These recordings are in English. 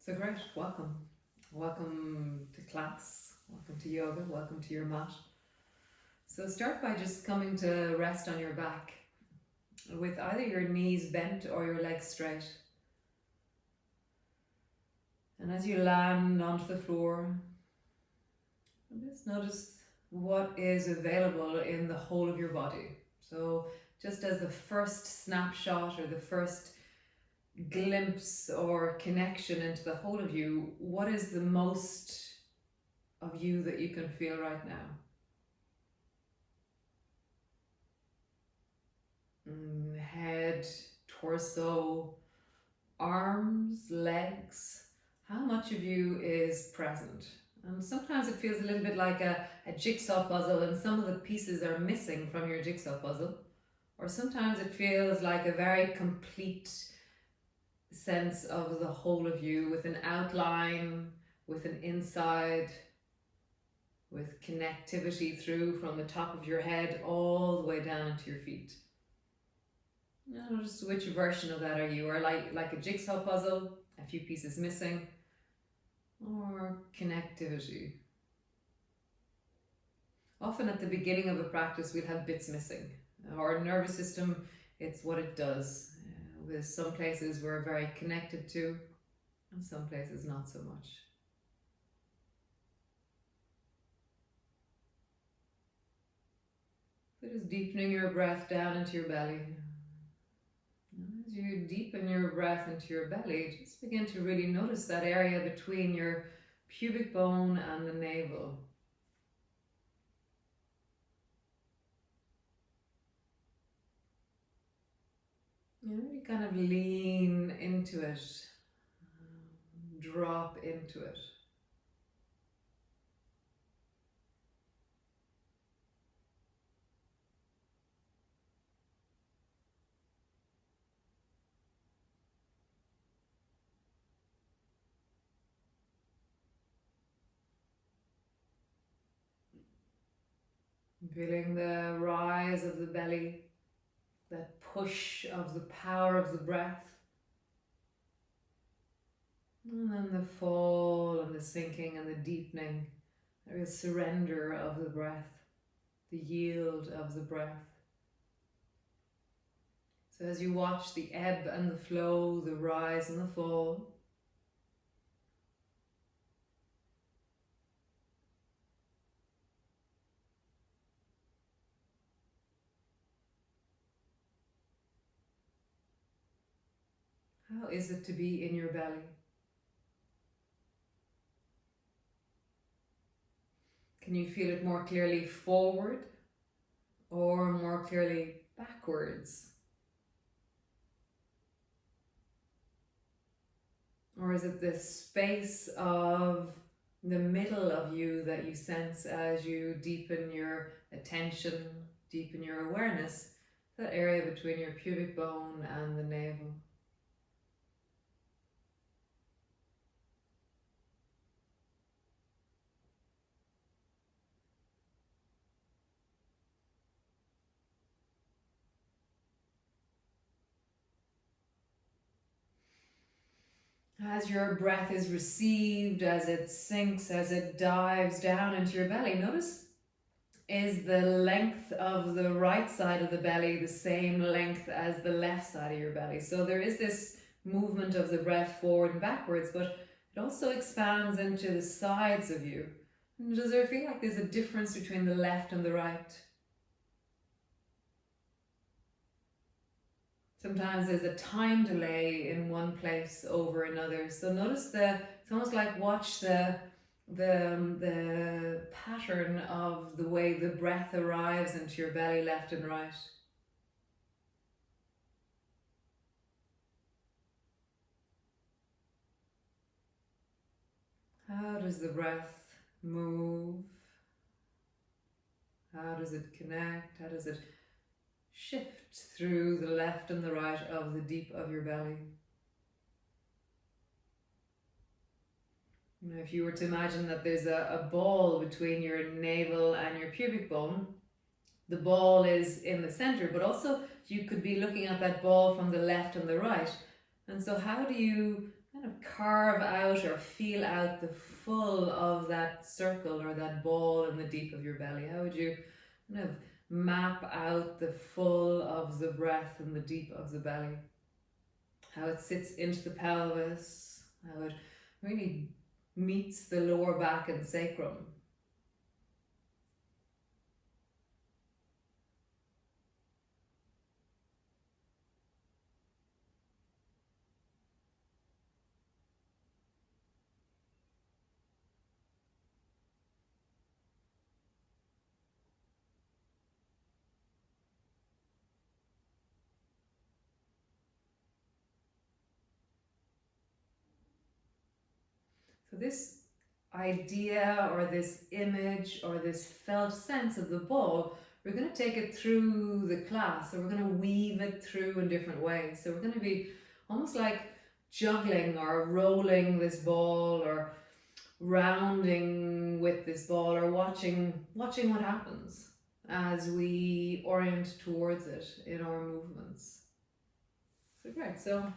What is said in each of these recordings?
So great, welcome. Welcome to class, welcome to yoga, welcome to your mat. So start by just coming to rest on your back with either your knees bent or your legs straight. And as you land onto the floor, just notice what is available in the whole of your body. So just as the first snapshot or the first glimpse or connection into the whole of you, what is the most of you that you can feel right now? Head, torso, arms, legs. How much of you is present? And sometimes it feels a little bit like a jigsaw puzzle and some of the pieces are missing from your jigsaw puzzle. Or sometimes it feels like a very complete sense of the whole of you, with an outline, with an inside, with connectivity through from the top of your head all the way down to your feet. Notice which version of that are you, or like a jigsaw puzzle, a few pieces missing, or connectivity. Often at the beginning of a practice we'll have bits missing. Our nervous system, it's what it does. With some places we're very connected to, and some places not so much. So just deepening your breath down into your belly. As you deepen your breath into your belly, just begin to really notice that area between your pubic bone and the navel. You really kind of lean into it, drop into it. Feeling the rise of the belly, that push of the power of the breath. And then the fall and the sinking and the deepening. There is surrender of the breath, the yield of the breath. So as you watch the ebb and the flow, the rise and the fall, how is it to be in your belly? Can you feel it more clearly forward or more clearly backwards? Or is it the space of the middle of you that you sense as you deepen your attention, deepen your awareness, that area between your pubic bone and the navel? As your breath is received, as it sinks, as it dives down into your belly, notice, is the length of the right side of the belly the same length as the left side of your belly? So there is this movement of the breath forward and backwards, but it also expands into the sides of you. And does there feel like there's a difference between the left and the right? Sometimes there's a time delay in one place over another. So notice it's almost like watch the pattern of the way the breath arrives into your belly, left and right. How does the breath move? How does it connect? How does it shift through the left and the right of the deep of your belly? You know, if you were to imagine that there's a ball between your navel and your pubic bone, the ball is in the center, but also you could be looking at that ball from the left and the right. And so how do you kind kind of carve out or feel out the full of that circle or that ball in the deep of your belly? How would you kind of map out the full of the breath in the deep of the belly? How it sits into the pelvis, how it really meets the lower back and sacrum. So this idea or this image or this felt sense of the ball, we're going to take it through the class. So we're going to weave it through in different ways. So we're going to be almost like juggling or rolling this ball or rounding with this ball or watching what happens as we orient towards it in our movements. So great. So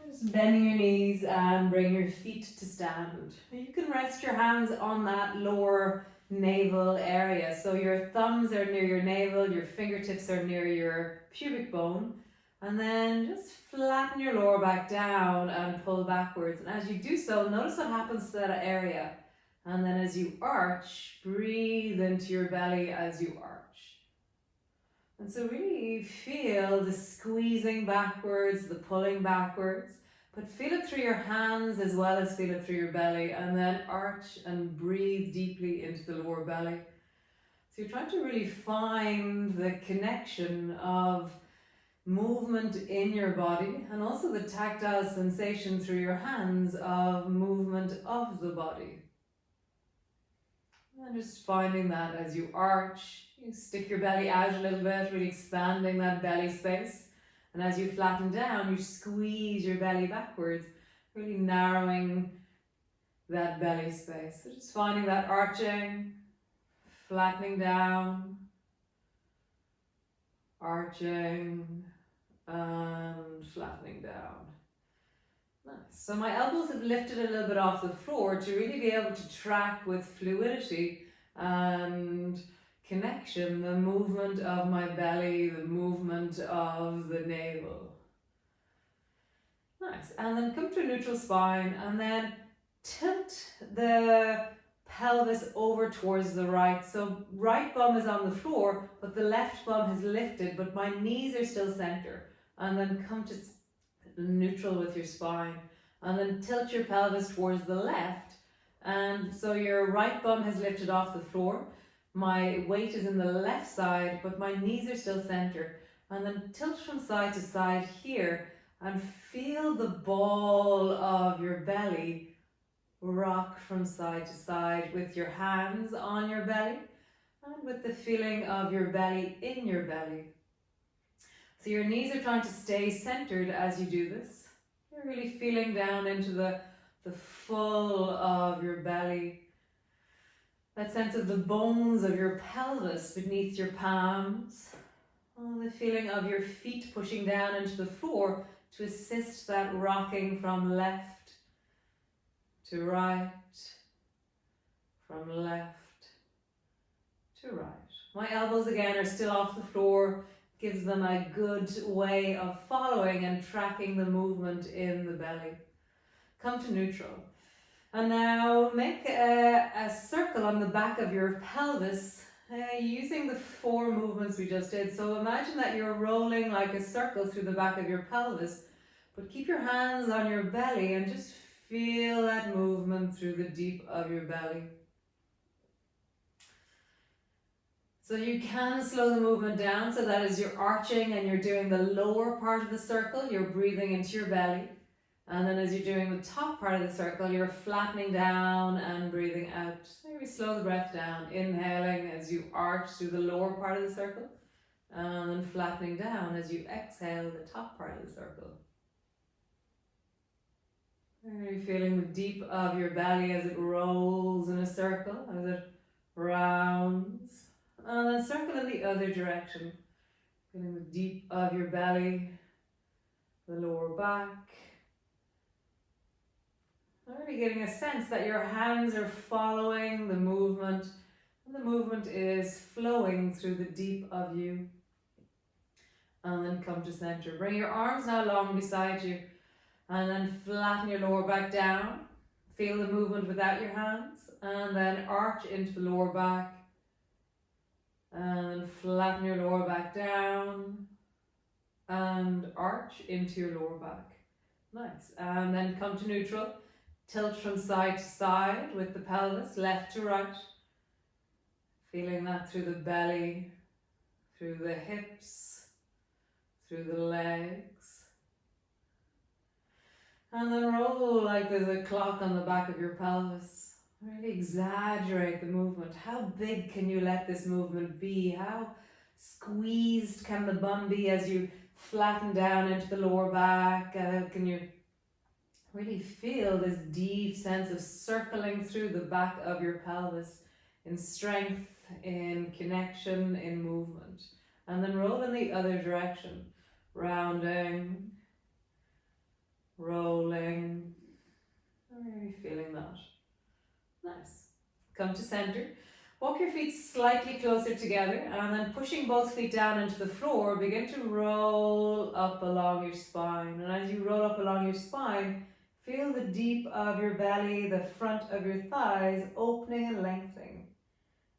just bending your knees and bring your feet to stand. You can rest your hands on that lower navel area. So your thumbs are near your navel, your fingertips are near your pubic bone. And then just flatten your lower back down and pull backwards. And as you do so, notice what happens to that area. And then as you arch, breathe into your belly as you arch. And so really feel the squeezing backwards, the pulling backwards, but feel it through your hands as well as feel it through your belly, and then arch and breathe deeply into the lower belly. So you're trying to really find the connection of movement in your body and also the tactile sensation through your hands of movement of the body. And just finding that as you arch, you stick your belly out a little bit, really expanding that belly space. And as you flatten down, you squeeze your belly backwards, really narrowing that belly space. So just finding that arching, flattening down, arching, and flattening down. Nice. So my elbows have lifted a little bit off the floor to really be able to track with fluidity and connection the movement of my belly, the movement of the navel. Nice. And then come to a neutral spine and then tilt the pelvis over towards the right. So right bum is on the floor, but the left bum has lifted, but my knees are still center. And then come to neutral with your spine. And then tilt your pelvis towards the left. And so your right bum has lifted off the floor. My weight is in the left side, but my knees are still center. And then tilt from side to side here and feel the ball of your belly rock from side to side with your hands on your belly and with the feeling of your belly in your belly. So your knees are trying to stay centered as you do this. You're really feeling down into the full of your belly. That sense of the bones of your pelvis beneath your palms. The feeling of your feet pushing down into the floor to assist that rocking from left to right, from left to right. My elbows again are still off the floor. Gives them a good way of following and tracking the movement in the belly. Come to neutral. And now make a circle on the back of your pelvis using the 4 movements we just did. So imagine that you're rolling like a circle through the back of your pelvis, but keep your hands on your belly and just feel that movement through the deep of your belly. So you can slow the movement down so that as you're arching and you're doing the lower part of the circle, you're breathing into your belly. And then as you're doing the top part of the circle, you're flattening down and breathing out. Maybe slow the breath down, inhaling as you arch through the lower part of the circle, and then flattening down as you exhale the top part of the circle. Really feeling the deep of your belly as it rolls in a circle, as it rounds. And then circle in the other direction. Feeling the deep of your belly, the lower back, Really getting a sense that your hands are following the movement, and the movement is flowing through the deep of you. And then come to center. Bring your arms now long beside you, and then flatten your lower back down. Feel the movement without your hands, and then arch into the lower back, and flatten your lower back down, and arch into your lower back. Nice. And then come to neutral. Tilt from side to side with the pelvis, left to right. Feeling that through the belly, through the hips, through the legs. And then roll like there's a clock on the back of your pelvis. Really exaggerate the movement. How big can you let this movement be? How squeezed can the bum be as you flatten down into the lower back? Can you really feel this deep sense of circling through the back of your pelvis in strength, in connection, in movement? And then roll in the other direction, rounding, rolling, really feeling that. Nice. Come to center. Walk your feet slightly closer together, and then pushing both feet down into the floor, begin to roll up along your spine. And as you roll up along your spine, feel the deep of your belly, the front of your thighs opening and lengthening.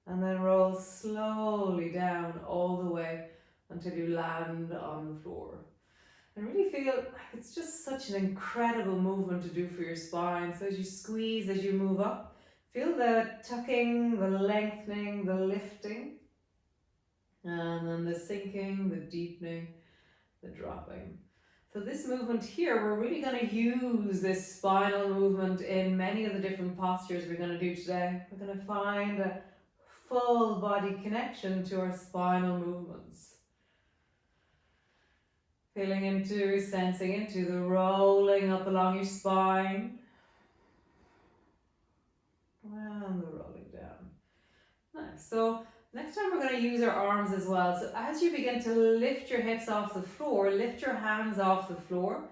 And then roll slowly down all the way until you land on the floor. And really feel like it's just such an incredible movement to do for your spine. So as you squeeze, as you move up, feel the tucking, the lengthening, the lifting, and then the sinking, the deepening, the dropping. So this movement here, we're really going to use this spinal movement in many of the different postures we're going to do today. We're going to find a full body connection to our spinal movements. Feeling into, sensing into the rolling up along your spine. And the rolling down. Nice. So next time we're going to use our arms as well. So as you begin to lift your hips off the floor, lift your hands off the floor.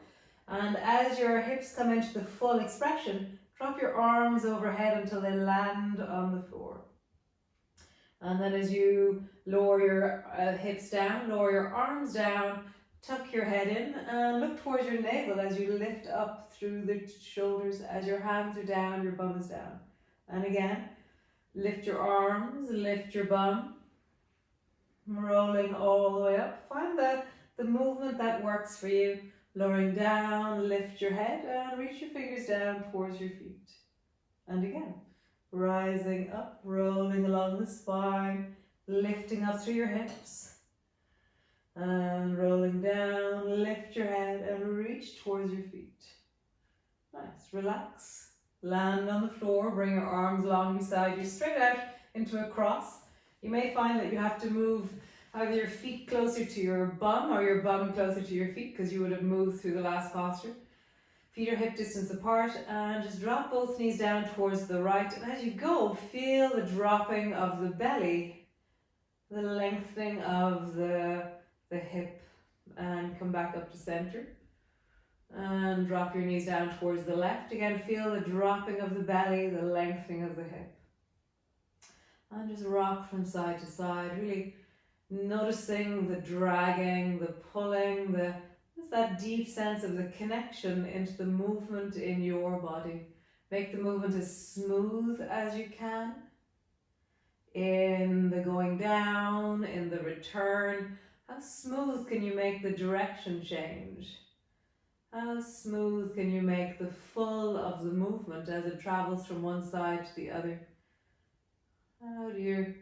And as your hips come into the full expression, drop your arms overhead until they land on the floor. And then as you lower your hips down, lower your arms down, tuck your head in and look towards your navel as you lift up through the shoulders. As your hands are down, your bum is down. And again, lift your arms, lift your bum, rolling all the way up. Find the movement that works for you. Lowering down, lift your head and reach your fingers down towards your feet. And again, rising up, rolling along the spine, lifting up through your hips. And rolling down, lift your head and reach towards your feet. Nice, relax. Land on the floor, bring your arms long beside you, straight out into a cross. You may find that you have to move either your feet closer to your bum or your bum closer to your feet because you would have moved through the last posture. Feet are hip distance apart and just drop both knees down towards the right. And as you go, feel the dropping of the belly, the lengthening of the hip, and come back up to center. And drop your knees down towards the left. Again, feel the dropping of the belly, the lengthening of the hip. And just rock from side to side, really noticing the dragging, the pulling, just that deep sense of the connection into the movement in your body. Make the movement as smooth as you can. In the going down, in the return, how smooth can you make the direction change? How smooth can you make the full of the movement as it travels from one side to the other? How do you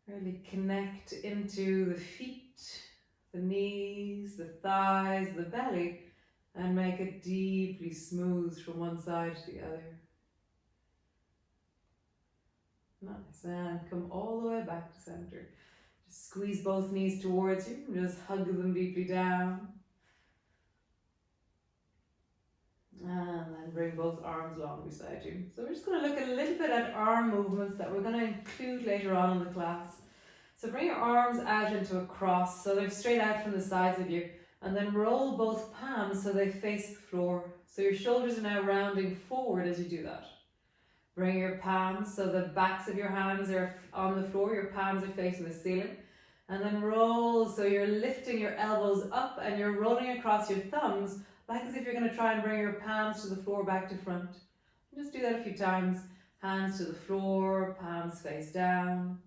really connect into the feet, the knees, the thighs, the belly, and make it deeply smooth from one side to the other? Nice, and come all the way back to center. Just squeeze both knees towards you and just hug them deeply down. And then bring both arms long beside you. So we're just going to look a little bit at arm movements that we're going to include later on in the class. So bring your arms out into a cross, so they're straight out from the sides of you. And then roll both palms so they face the floor. So your shoulders are now rounding forward as you do that. Bring your palms so the backs of your hands are on the floor, your palms are facing the ceiling. And then roll so you're lifting your elbows up and you're rolling across your thumbs, like as if you're going to try and bring your palms to the floor back to front. Just do that a few times. Hands to the floor, palms face down.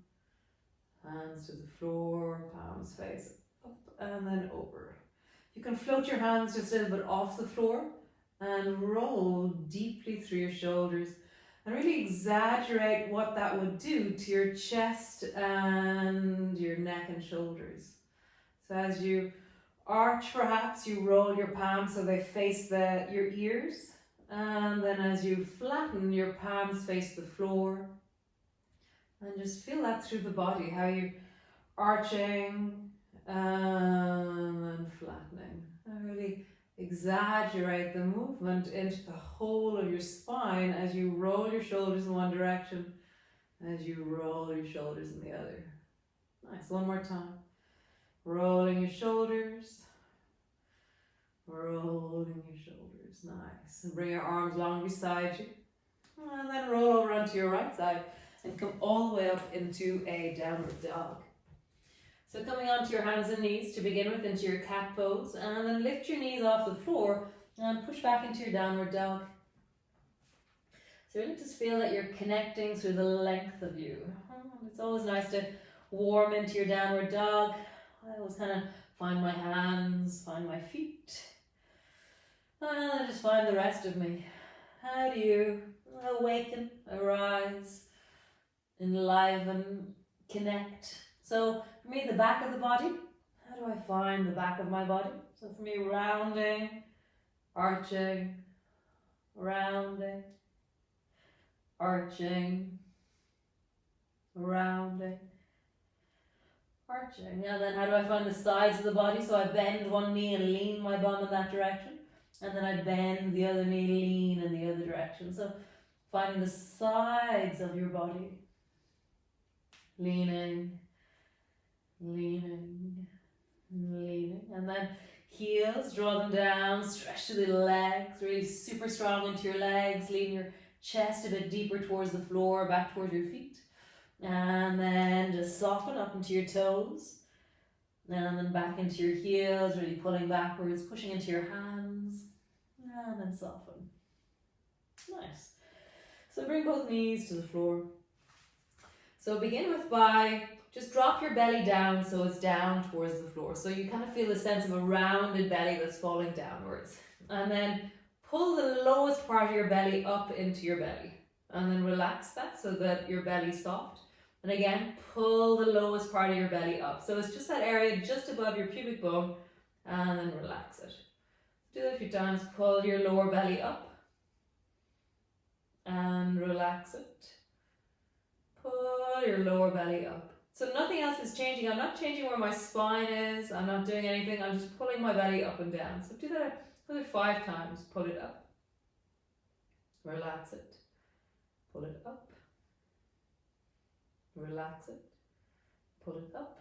Hands to the floor, palms face up and then over. You can float your hands just a little bit off the floor and roll deeply through your shoulders and really exaggerate what that would do to your chest and your neck and shoulders. So as you arch, perhaps you roll your palms so they face your ears, and then as you flatten, your palms face the floor. And just feel that through the body, how you're arching and flattening. And really exaggerate the movement into the whole of your spine as you roll your shoulders in one direction, as you roll your shoulders in the other. Nice, one more time. Rolling your shoulders, rolling your shoulders. Nice. And bring your arms long beside you. And then roll over onto your right side and come all the way up into a downward dog. So coming onto your hands and knees to begin with, into your cat pose, and then lift your knees off the floor and push back into your downward dog. So really just feel that you're connecting through the length of you. It's always nice to warm into your downward dog. I always kind of find my hands, find my feet, and then just find the rest of me. How do you awaken, arise, enliven, connect? So for me, the back of the body, how do I find the back of my body? So for me, rounding, arching, rounding, arching, rounding, arching. And then how do I find the sides of the body? So I bend one knee and lean my bum in that direction. And then I bend the other knee, lean in the other direction. So finding the sides of your body. Leaning, leaning, leaning. And then heels, draw them down, stretch to the legs, really super strong into your legs. Lean your chest a bit deeper towards the floor, back towards your feet. And then just soften up into your toes. And then back into your heels, really pulling backwards, pushing into your hands. And then soften. Nice. So bring both knees to the floor. So begin with by just drop your belly down so it's down towards the floor. So you kind of feel the sense of a rounded belly that's falling downwards. And then pull the lowest part of your belly up into your belly. And then relax that so that your belly's soft. And again, pull the lowest part of your belly up. So it's just that area just above your pubic bone. And then relax it. Do that a few times. Pull your lower belly up. And relax it. Pull your lower belly up. So nothing else is changing. I'm not changing where my spine is. I'm not doing anything. I'm just pulling my belly up and down. So do that another 5 times. Pull it up. Relax it. Pull it up. Relax it. Pull it up.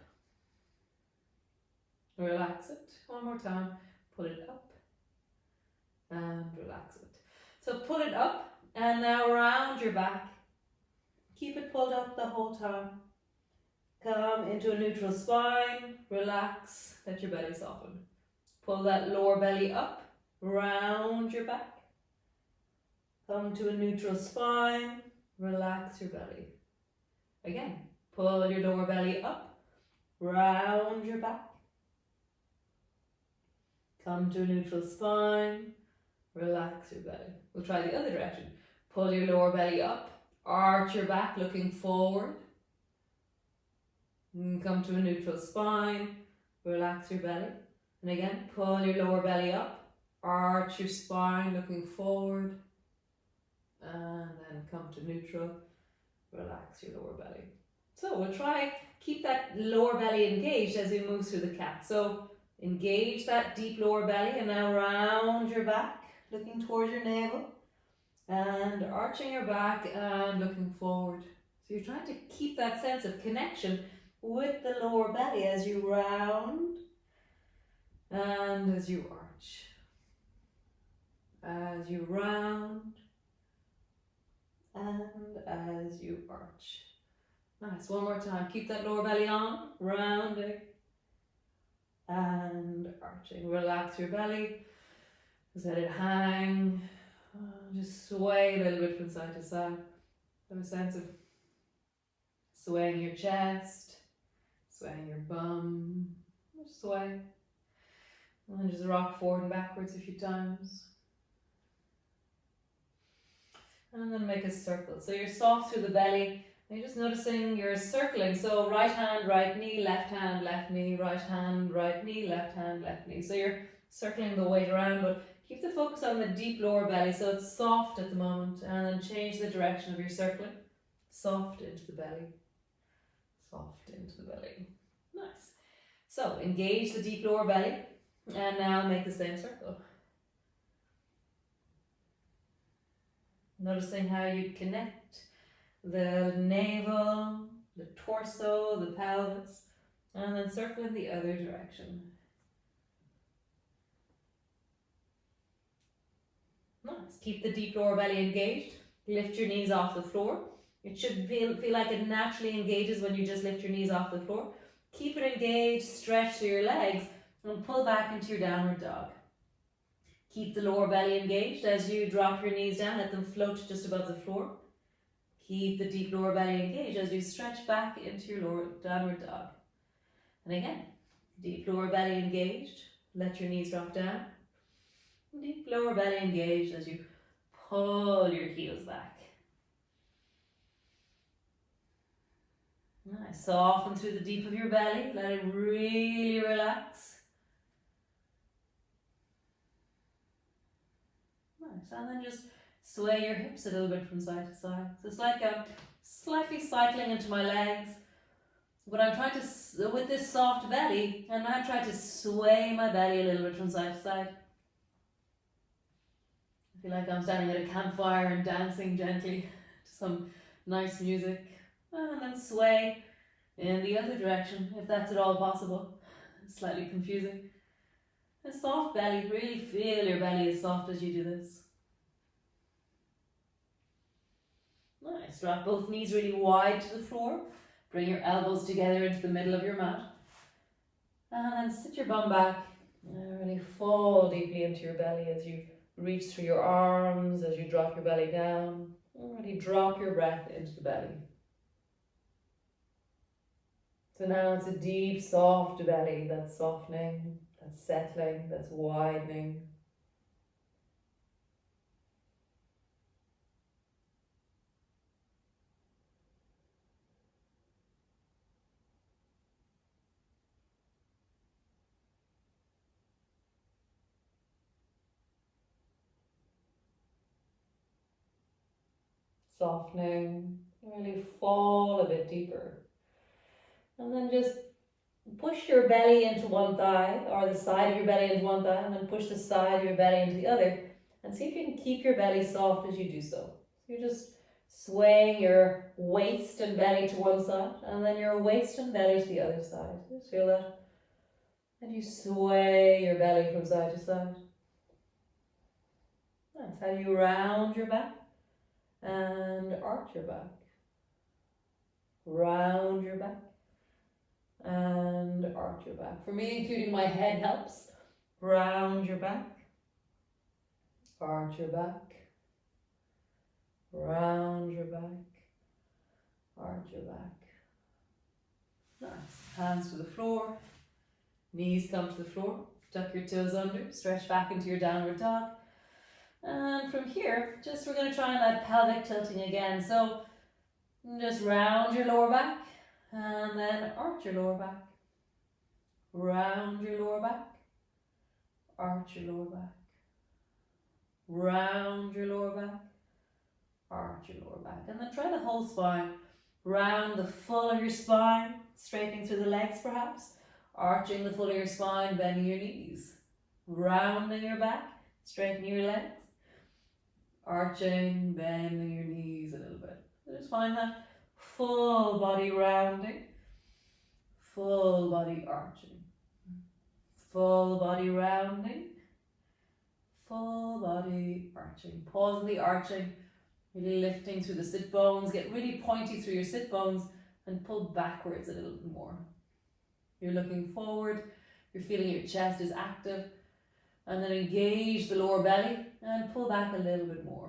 Relax it. One more time. Pull it up. And relax it. So pull it up and now round your back. Keep it pulled up the whole time. Come into a neutral spine. Relax. Let your belly soften. Pull that lower belly up. Round your back. Come to a neutral spine. Relax your belly. Again, pull your lower belly up. Round your back. Come to a neutral spine. Relax your belly. We'll try the other direction. Pull your lower belly up. Arch your back looking forward. And come to a neutral spine. Relax your belly. And again, pull your lower belly up. Arch your spine looking forward. And then come to neutral. Relax your lower belly. So we'll try keep that lower belly engaged as we move through the cat. So engage that deep lower belly and now round your back, looking towards your navel and arching your back and looking forward. So you're trying to keep that sense of connection with the lower belly as you round And as you arch, as you round, and as you arch. Nice, one more time. Keep that lower belly on, rounding and arching. Relax your belly, just let it hang. Just sway a little bit from side to side. Have a sense of swaying your chest, swaying your bum, just sway. And then just rock forward and backwards a few times. And then make a circle. So you're soft through the belly. And you're just noticing you're circling. So right hand, right knee, left knee, right hand, right knee, left knee. So you're circling the weight around, but keep the focus on the deep lower belly. So it's soft at the moment. And then change the direction of your circling. Soft into the belly. Soft into the belly. Nice. So engage the deep lower belly. And now make the same circle. Noticing how you connect the navel, the torso, the pelvis, and then circle in the other direction. Nice. Keep the deep lower belly engaged. Lift your knees off the floor. It should feel like it naturally engages when you just lift your knees off the floor. Keep it engaged, stretch through your legs, and pull back into your downward dog. Keep the lower belly engaged as you drop your knees down. Let them float just above the floor. Keep the deep lower belly engaged as you stretch back into your lower downward dog. And again, deep lower belly engaged. Let your knees drop down. Deep lower belly engaged as you pull your heels back. Nice. Soften through the deep of your belly. Let it really relax. Nice. And then just sway your hips a little bit from side to side. So it's like slightly cycling into my legs. But I'm trying to, with this soft belly, I'm now trying to sway my belly a little bit from side to side. I feel like I'm standing at a campfire and dancing gently to some nice music. And then sway in the other direction, if that's at all possible. It's slightly confusing. A soft belly, really feel your belly as soft as you do this. Nice, drop both knees really wide to the floor. Bring your elbows together into the middle of your mat. And then sit your bum back. And really fall deeply into your belly as you reach through your arms, as you drop your belly down. And really drop your breath into the belly. So now it's a deep, soft belly that's softening, that's settling, that's widening. Softening, really fall a bit deeper. And then just push your belly into one thigh, or the side of your belly into one thigh, and then push the side of your belly into the other. And see if you can keep your belly soft as you do so. You're just swaying your waist and belly to one side, and then your waist and belly to the other side. Just feel that. And you sway your belly from side to side. That's how you round your back and arch your back. Round your back and arch your back. For me, including my head helps. Round your back, arch your back, round your back, arch your back. Nice. Hands to the floor, knees come to the floor, tuck your toes under, stretch back into your downward dog. And from here, we're going to try that pelvic tilting again. So just round your lower back and then arch your lower back. Round your lower back, arch your lower back. Round your lower back, arch your lower back. And then try the whole spine. Round the full of your spine, straightening through the legs perhaps. Arching the full of your spine, bending your knees. Rounding your back, straightening your legs. Arching, bending your knees a little bit. So just find that full body rounding, full body arching, Full body rounding. Full body arching. Pause in the arching. Really lifting through the sit bones. Get really pointy through your sit bones and pull backwards a little bit more. You're looking forward. You're feeling your chest is active. And then engage the lower belly and pull back a little bit more.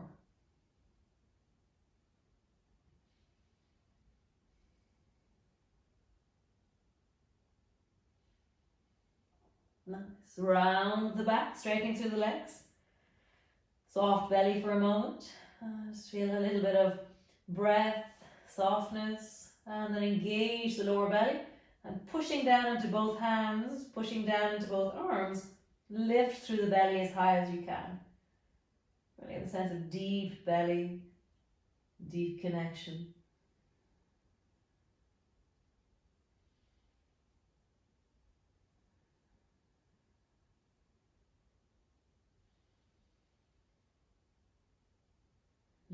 Nice. Round the back, straightening through the legs. Soft belly for a moment. Just feel a little bit of breath, softness, and then engage the lower belly and pushing down into both hands, pushing down into both arms. Lift through the belly as high as you can. Really have a sense of deep belly, deep connection.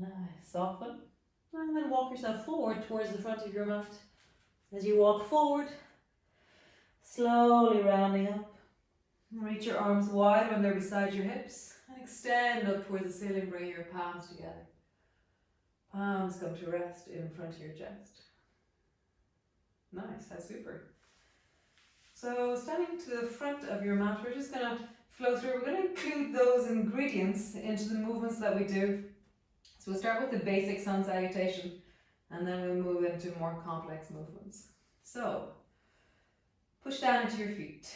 Nice, soften. And then walk yourself forward towards the front of your mat. As you walk forward, slowly rounding up. Reach your arms wide when they're beside your hips. And extend up towards the ceiling, bring your palms together. Palms come to rest in front of your chest. Nice, that's super. So standing to the front of your mat, we're just going to flow through. We're going to include those ingredients into the movements that we do. So we'll start with the basic sun salutation and then we'll move into more complex movements. So push down into your feet.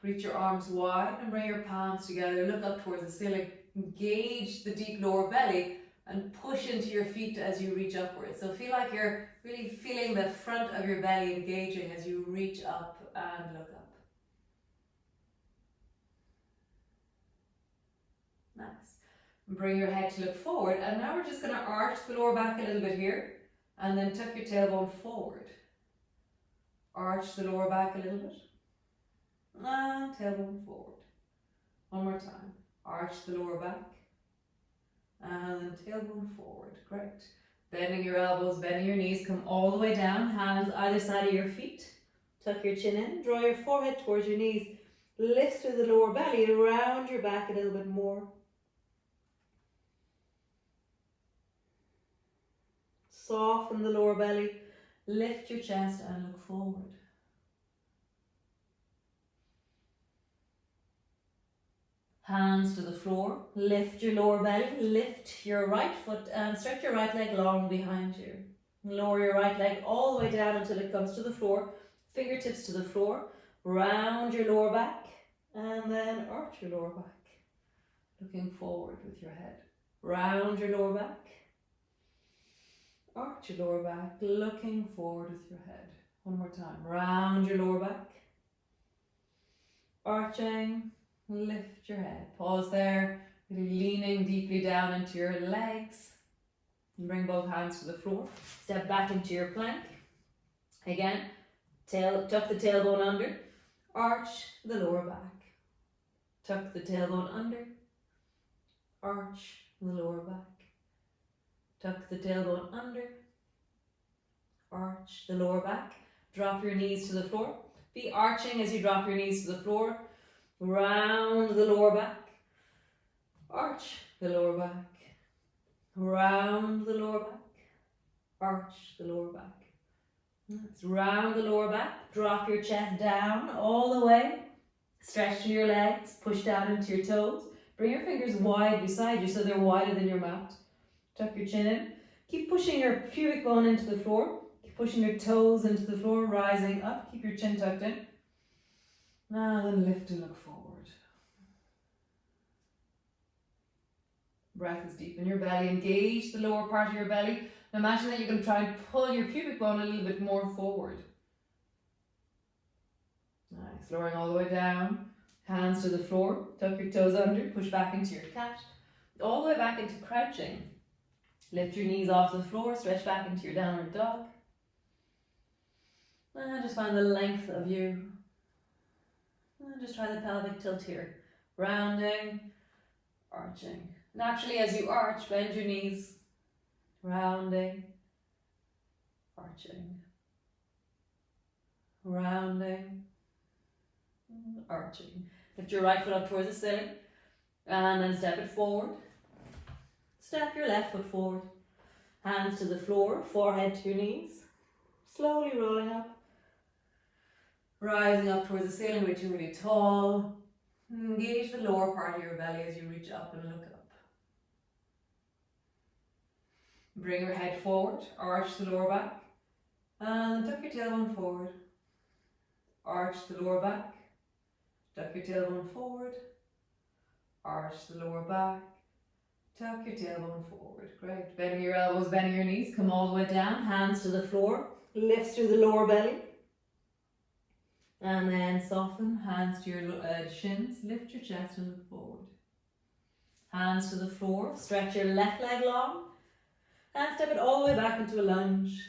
Reach your arms wide and bring your palms together. Look up towards the ceiling. Engage the deep lower belly and push into your feet as you reach upwards. So feel like you're really feeling the front of your belly engaging as you reach up and look up. Nice. Bring your head to look forward, and now we're just going to arch the lower back a little bit here and then tuck your tailbone forward. Arch the lower back a little bit and tailbone forward. One more time. Arch the lower back and then tailbone forward. Great. Bending your elbows, bending your knees, come all the way down, hands either side of your feet. Tuck your chin in, draw your forehead towards your knees. Lift through the lower belly, round your back a little bit more. Soften the lower belly, lift your chest and look forward. Hands to the floor, lift your lower belly, lift your right foot and stretch your right leg long behind you. Lower your right leg all the way down until it comes to the floor, fingertips to the floor, round your lower back and then arch your lower back. Looking forward with your head. Round your lower back. Arch your lower back, looking forward with your head. One more time. Round your lower back. Arching, lift your head. Pause there, really leaning deeply down into your legs. And bring both hands to the floor. Step back into your plank. Again, tuck the tailbone under. Arch the lower back. Tuck the tailbone under. Arch the lower back. Tuck the tailbone under, arch the lower back, drop your knees to the floor. Be arching as you drop your knees to the floor. Round the lower back, arch the lower back, round the lower back, arch the lower back. Let's round the lower back, drop your chest down all the way. Stretch through your legs, push down into your toes. Bring your fingers wide beside you so they're wider than your mat. Tuck your chin in. Keep pushing your pubic bone into the floor. Keep pushing your toes into the floor, rising up. Keep your chin tucked in. Now then lift and look forward. Breath is deep in your belly. Engage the lower part of your belly. Imagine that you're going to try and pull your pubic bone a little bit more forward. Nice. Lowering all the way down. Hands to the floor. Tuck your toes under. Push back into your cat. All the way back into crouching. Lift your knees off the floor, stretch back into your downward dog. And just find the length of you. And just try the pelvic tilt here. Rounding, arching. Naturally, as you arch, bend your knees. Rounding, arching. Rounding, arching. Lift your right foot up towards the ceiling and then step it forward. Step your left foot forward. Hands to the floor, forehead to your knees. Slowly rolling up. Rising up towards the ceiling, reaching really tall. Engage the lower part of your belly as you reach up and look up. Bring your head forward, arch the lower back. And tuck your tailbone forward. Arch the lower back. Tuck your tailbone forward. Arch the lower back. Tuck your tailbone forward. Great. Bending your elbows, bending your knees. Come all the way down. Hands to the floor. Lift through the lower belly. And then soften. Hands to your shins. Lift your chest and look forward. Hands to the floor. Stretch your left leg long. And step it all the way back into a lunge.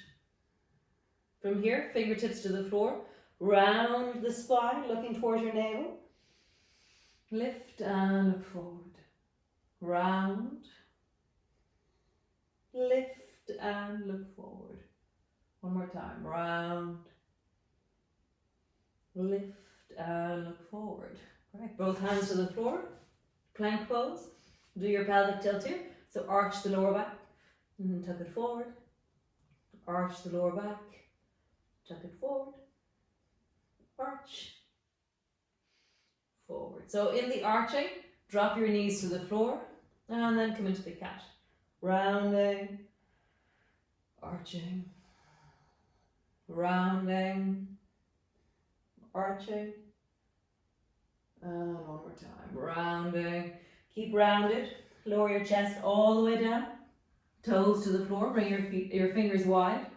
From here, fingertips to the floor. Round the spine, looking towards your navel. Lift and look forward. Round. Lift and look forward. One more time. Round. Lift and look forward. Right. Both hands to the floor. Plank pose. Do your pelvic tilt here. So arch the lower back. And tuck it forward. Arch the lower back. Tuck it forward. Arch. Forward. So in the arching, drop your knees to the floor and then come into the cat. Rounding. Arching. Rounding. Arching. And one more time. Rounding. Keep rounded. Lower your chest all the way down. Toes to the floor. Bring your fingers wide.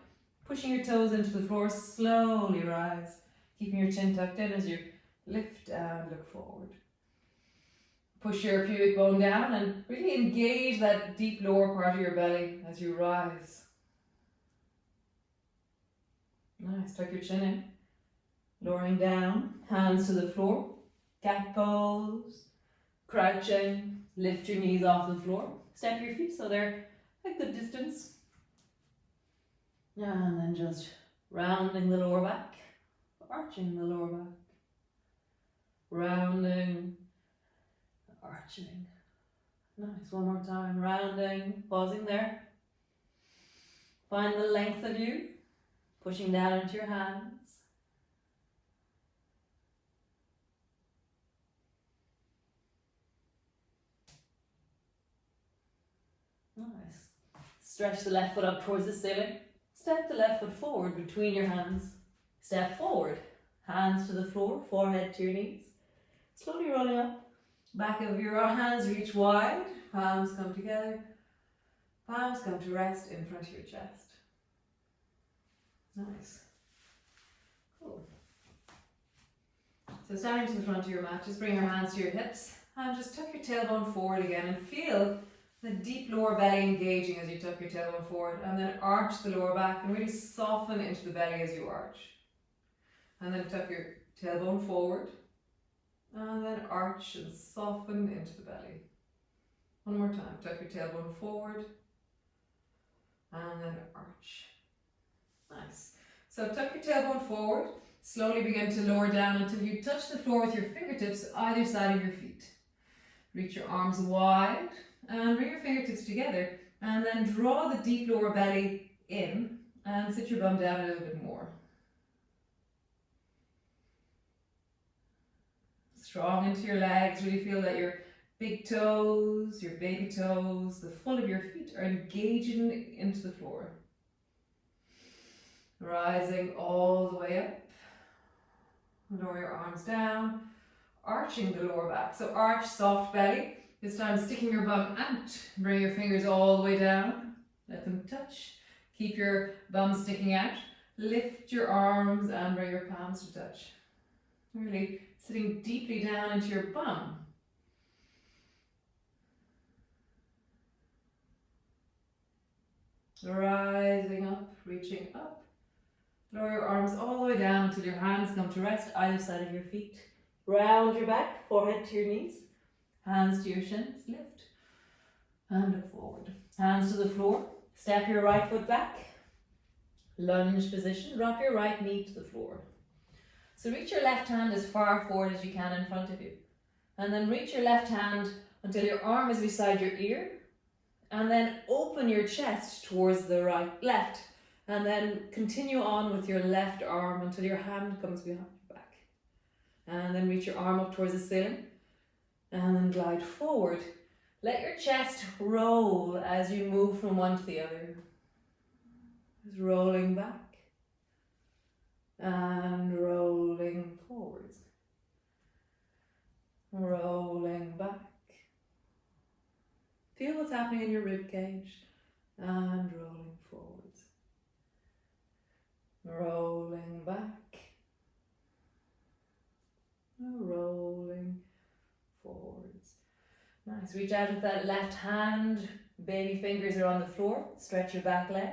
Pushing your toes into the floor. Slowly rise. Keeping your chin tucked in as you lift and look forward. Push your pubic bone down and really engage that deep lower part of your belly as you rise. Nice. Tuck your chin in. Lowering down. Hands to the floor. Cat pose. Crouching. Lift your knees off the floor. Step your feet so they're a good distance. And then just rounding the lower back. Arching the lower back. Rounding. Arching. Nice. One more time. Rounding. Pausing there. Find the length of you. Pushing down into your hands. Nice. Stretch the left foot up towards the ceiling. Step the left foot forward between your hands. Step forward. Hands to the floor, forehead to your knees. Slowly rolling up. Back of your hands reach wide. Palms come together. Palms come to rest in front of your chest. Nice. Cool. So standing to the front of your mat, just bring your hands to your hips and just tuck your tailbone forward again and feel the deep lower belly engaging as you tuck your tailbone forward, and then arch the lower back and really soften into the belly as you arch. And then tuck your tailbone forward and then arch and soften into the belly. One more time. Tuck your tailbone forward and then arch. Nice. So tuck your tailbone forward. Slowly begin to lower down until you touch the floor with your fingertips either side of your feet. Reach your arms wide and bring your fingertips together and then draw the deep lower belly in and sit your bum down a little bit more. Strong into your legs. Really feel that your big toes, your baby toes, the full of your feet are engaging into the floor. Rising all the way up. Lower your arms down. Arching the lower back. So arch, soft belly. This time sticking your bum out. Bring your fingers all the way down. Let them touch. Keep your bum sticking out. Lift your arms and bring your palms to touch. Really sitting deeply down into your bum. Rising up, reaching up. Lower your arms all the way down until your hands come to rest either side of your feet. Round your back, forehead to your knees. Hands to your shins, lift and look forward. Hands to the floor. Step your right foot back. Lunge position. Drop your right knee to the floor. So reach your left hand as far forward as you can in front of you. And then reach your left hand until your arm is beside your ear. And then open your chest towards the left. And then continue on with your left arm until your hand comes behind your back. And then reach your arm up towards the ceiling. And then glide forward. Let your chest roll as you move from one to the other. Just rolling back. And rolling forwards. Rolling back. Feel what's happening in your rib cage. And rolling forwards. Rolling back. Rolling forwards. Nice. Reach out with that left hand. Baby fingers are on the floor. Stretch your back leg.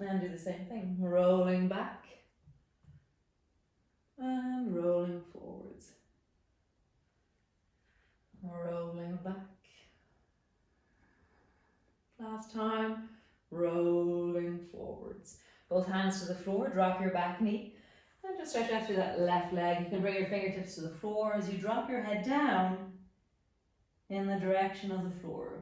And do the same thing. Rolling back. And rolling forwards. Rolling back. Last time. Rolling forwards. Both hands to the floor. Drop your back knee. And just stretch out through that left leg. You can bring your fingertips to the floor as you drop your head down in the direction of the floor.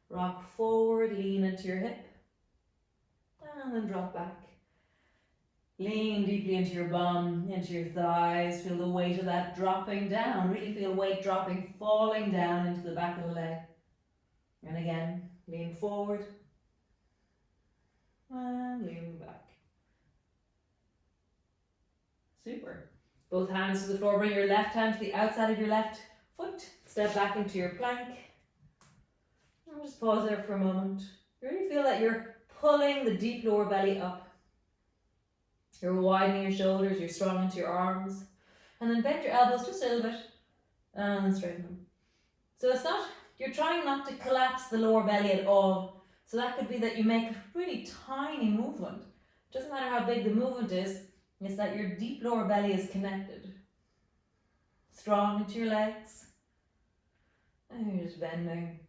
Rock forward, lean into your hip, and then drop back. Lean deeply into your bum, into your thighs. Feel the weight of that dropping down. Really feel weight dropping, falling down into the back of the leg. And again, lean forward, and lean back. Super. Both hands to the floor. Bring your left hand to the outside of your left foot. Step back into your plank. And just pause there for a moment. You really feel that you're pulling the deep lower belly up. You're widening your shoulders. You're strong into your arms. And then bend your elbows just a little bit. And straighten them. So it's not, you're trying not to collapse the lower belly at all. So that could be that you make a really tiny movement. It doesn't matter how big the movement is, it's that your deep lower belly is connected. Strong into your legs. And you're just bending,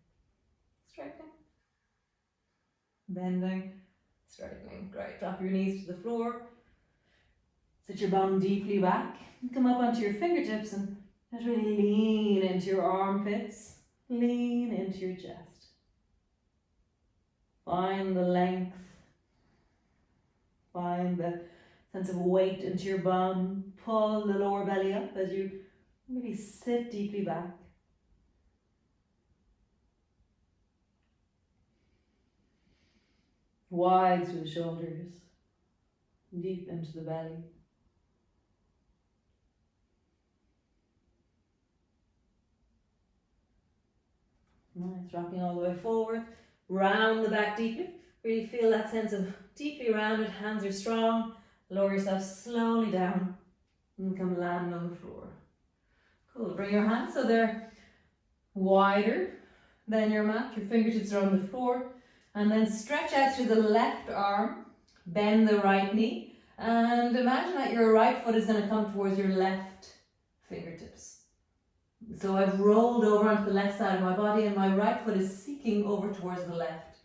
straightening. Bending, straightening. Great. Drop your knees to the floor. Sit your bum deeply back. And come up onto your fingertips and just really lean into your armpits. Lean into your chest. Find the length. Find the sense of weight into your bum. Pull the lower belly up as you really sit deeply back. Wide through the shoulders. Deep into the belly. Nice, rocking all the way forward. Round the back deeply. Really feel that sense of deeply rounded. Hands are strong. Lower yourself slowly down and come land on the floor. Cool. Bring your hands so they're wider than your mat. Your fingertips are on the floor. And then stretch out through the left arm. Bend the right knee. And imagine that your right foot is going to come towards your left fingertips. So I've rolled over onto the left side of my body and my right foot is seeking over towards the left.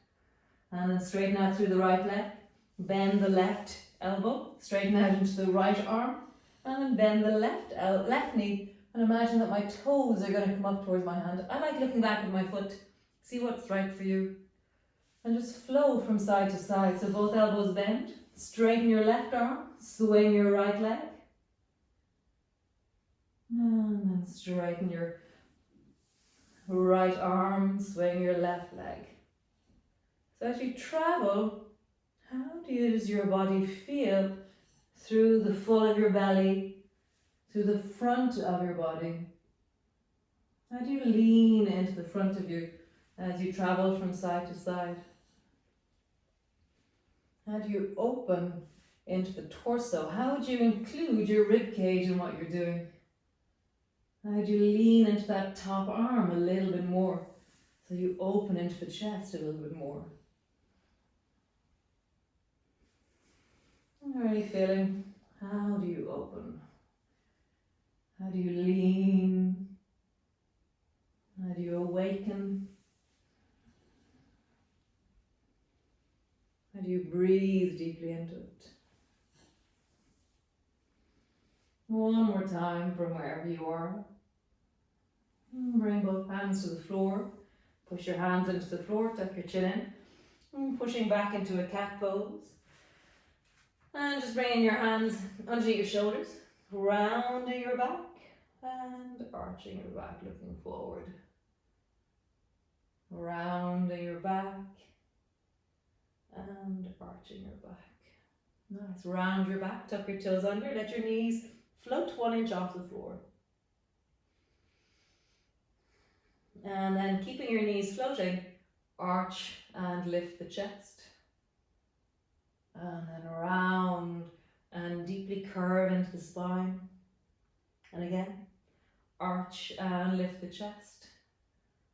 And then straighten out through the right leg. Bend the left elbow. Straighten out into the right arm. And then bend the left knee. And imagine that my toes are going to come up towards my hand. I like looking back at my foot. See what's right for you. And just flow from side to side. So both elbows bend. Straighten your left arm. Swing your right leg. And then straighten your right arm. Swing your left leg. So as you travel, how does your body feel through the full of your belly, through the front of your body? How do you lean into the front of you as you travel from side to side? How do you open into the torso? How would you include your rib cage in what you're doing? How do you lean into that top arm a little bit more so you open into the chest a little bit more? I'm really feeling, how do you open? How do you lean? How do you awaken? How do you breathe deeply into it? One more time from wherever you are. Bring both hands to the floor. Push your hands into the floor, tuck your chin in. Pushing back into a cat pose. And just bringing your hands under your shoulders, rounding your back and arching your back, looking forward. Rounding your back and arching your back. Nice. Round your back, tuck your toes under, let your knees float 1 inch off the floor. And then keeping your knees floating, arch and lift the chest. And then round and deeply curve into the spine. And again, arch and lift the chest.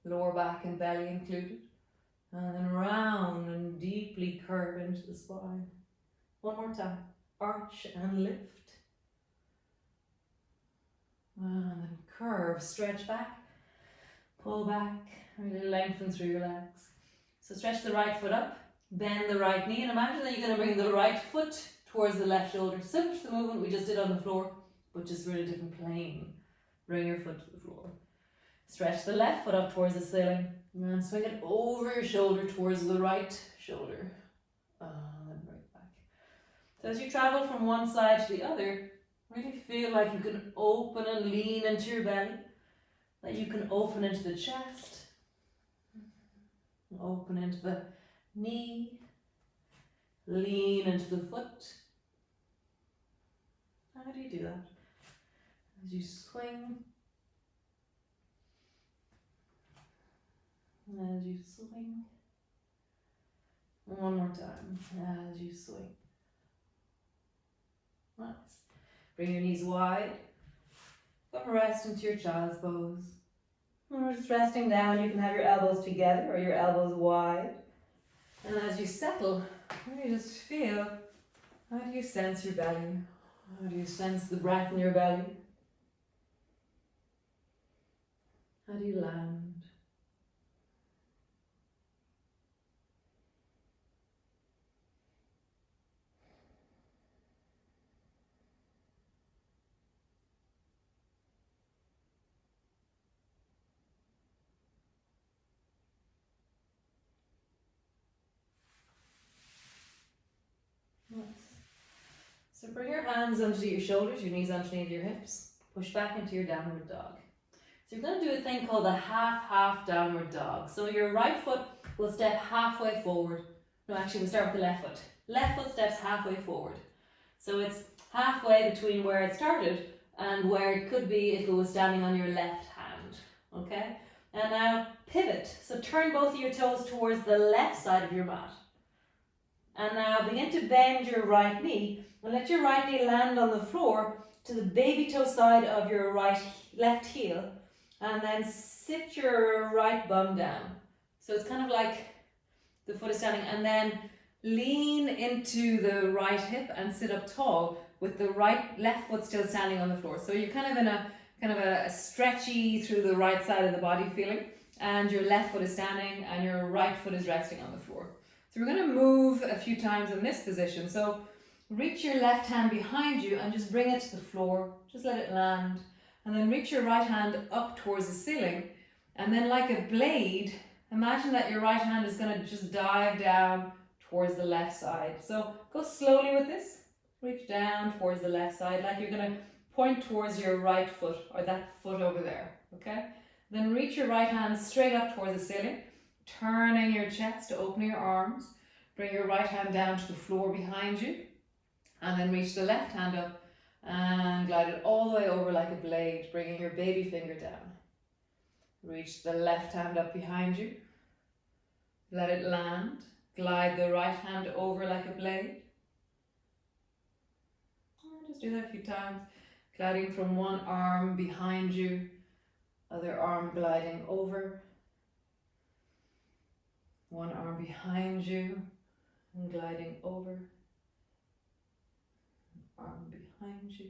Lower back and belly included. And then round and deeply curve into the spine. One more time. Arch and lift. And then curve, stretch back, pull back, really lengthen through your legs. So stretch the right foot up, bend the right knee, and imagine that you're going to bring the right foot towards the left shoulder. Similar to the movement we just did on the floor, but just really a different plane. Bring your foot to the floor. Stretch the left foot up towards the ceiling, and swing it over your shoulder towards the right shoulder. And then bring it back. So as you travel from one side to the other, really feel like you can open and lean into your belly, that you can open into the chest, open into the knee, lean into the foot. How do you do that? As you swing, as you swing, one more time, as you swing. Nice. Bring your knees wide. Come rest into your child's pose. We're just resting down. You can have your elbows together or your elbows wide. And as you settle, really just feel, how do you sense your belly? How do you sense the breath in your belly? How do you land? Nice. So bring your hands under your shoulders, your knees underneath your hips. Push back into your downward dog. So you're going to do a thing called a half downward dog. So your right foot will step halfway forward. No, actually we'll start with the left foot. Left foot steps halfway forward. So it's halfway between where it started and where it could be if it was standing on your left hand. Okay? And now pivot. So turn both of your toes towards the left side of your mat. And now begin to bend your right knee and let your right knee land on the floor to the baby toe side of your left heel. And then sit your right bum down. So it's kind of like the foot is standing, and then lean into the right hip and sit up tall with the left foot still standing on the floor. So you're kind of in a stretchy through the right side of the body feeling, and your left foot is standing and your right foot is resting on the floor. So we're going to move a few times in this position. So reach your left hand behind you and just bring it to the floor. Just let it land. And then reach your right hand up towards the ceiling. And then like a blade, imagine that your right hand is going to just dive down towards the left side. So go slowly with this. Reach down towards the left side like you're going to point towards your right foot or that foot over there. Okay? Then reach your right hand straight up towards the ceiling. Turning your chest, opening your arms. Bring your right hand down to the floor behind you. And then reach the left hand up and glide it all the way over like a blade, bringing your baby finger down. Reach the left hand up behind you. Let it land. Glide the right hand over like a blade. Just do that a few times. Gliding from one arm behind you, other arm gliding over. One arm behind you and gliding over. Arm behind you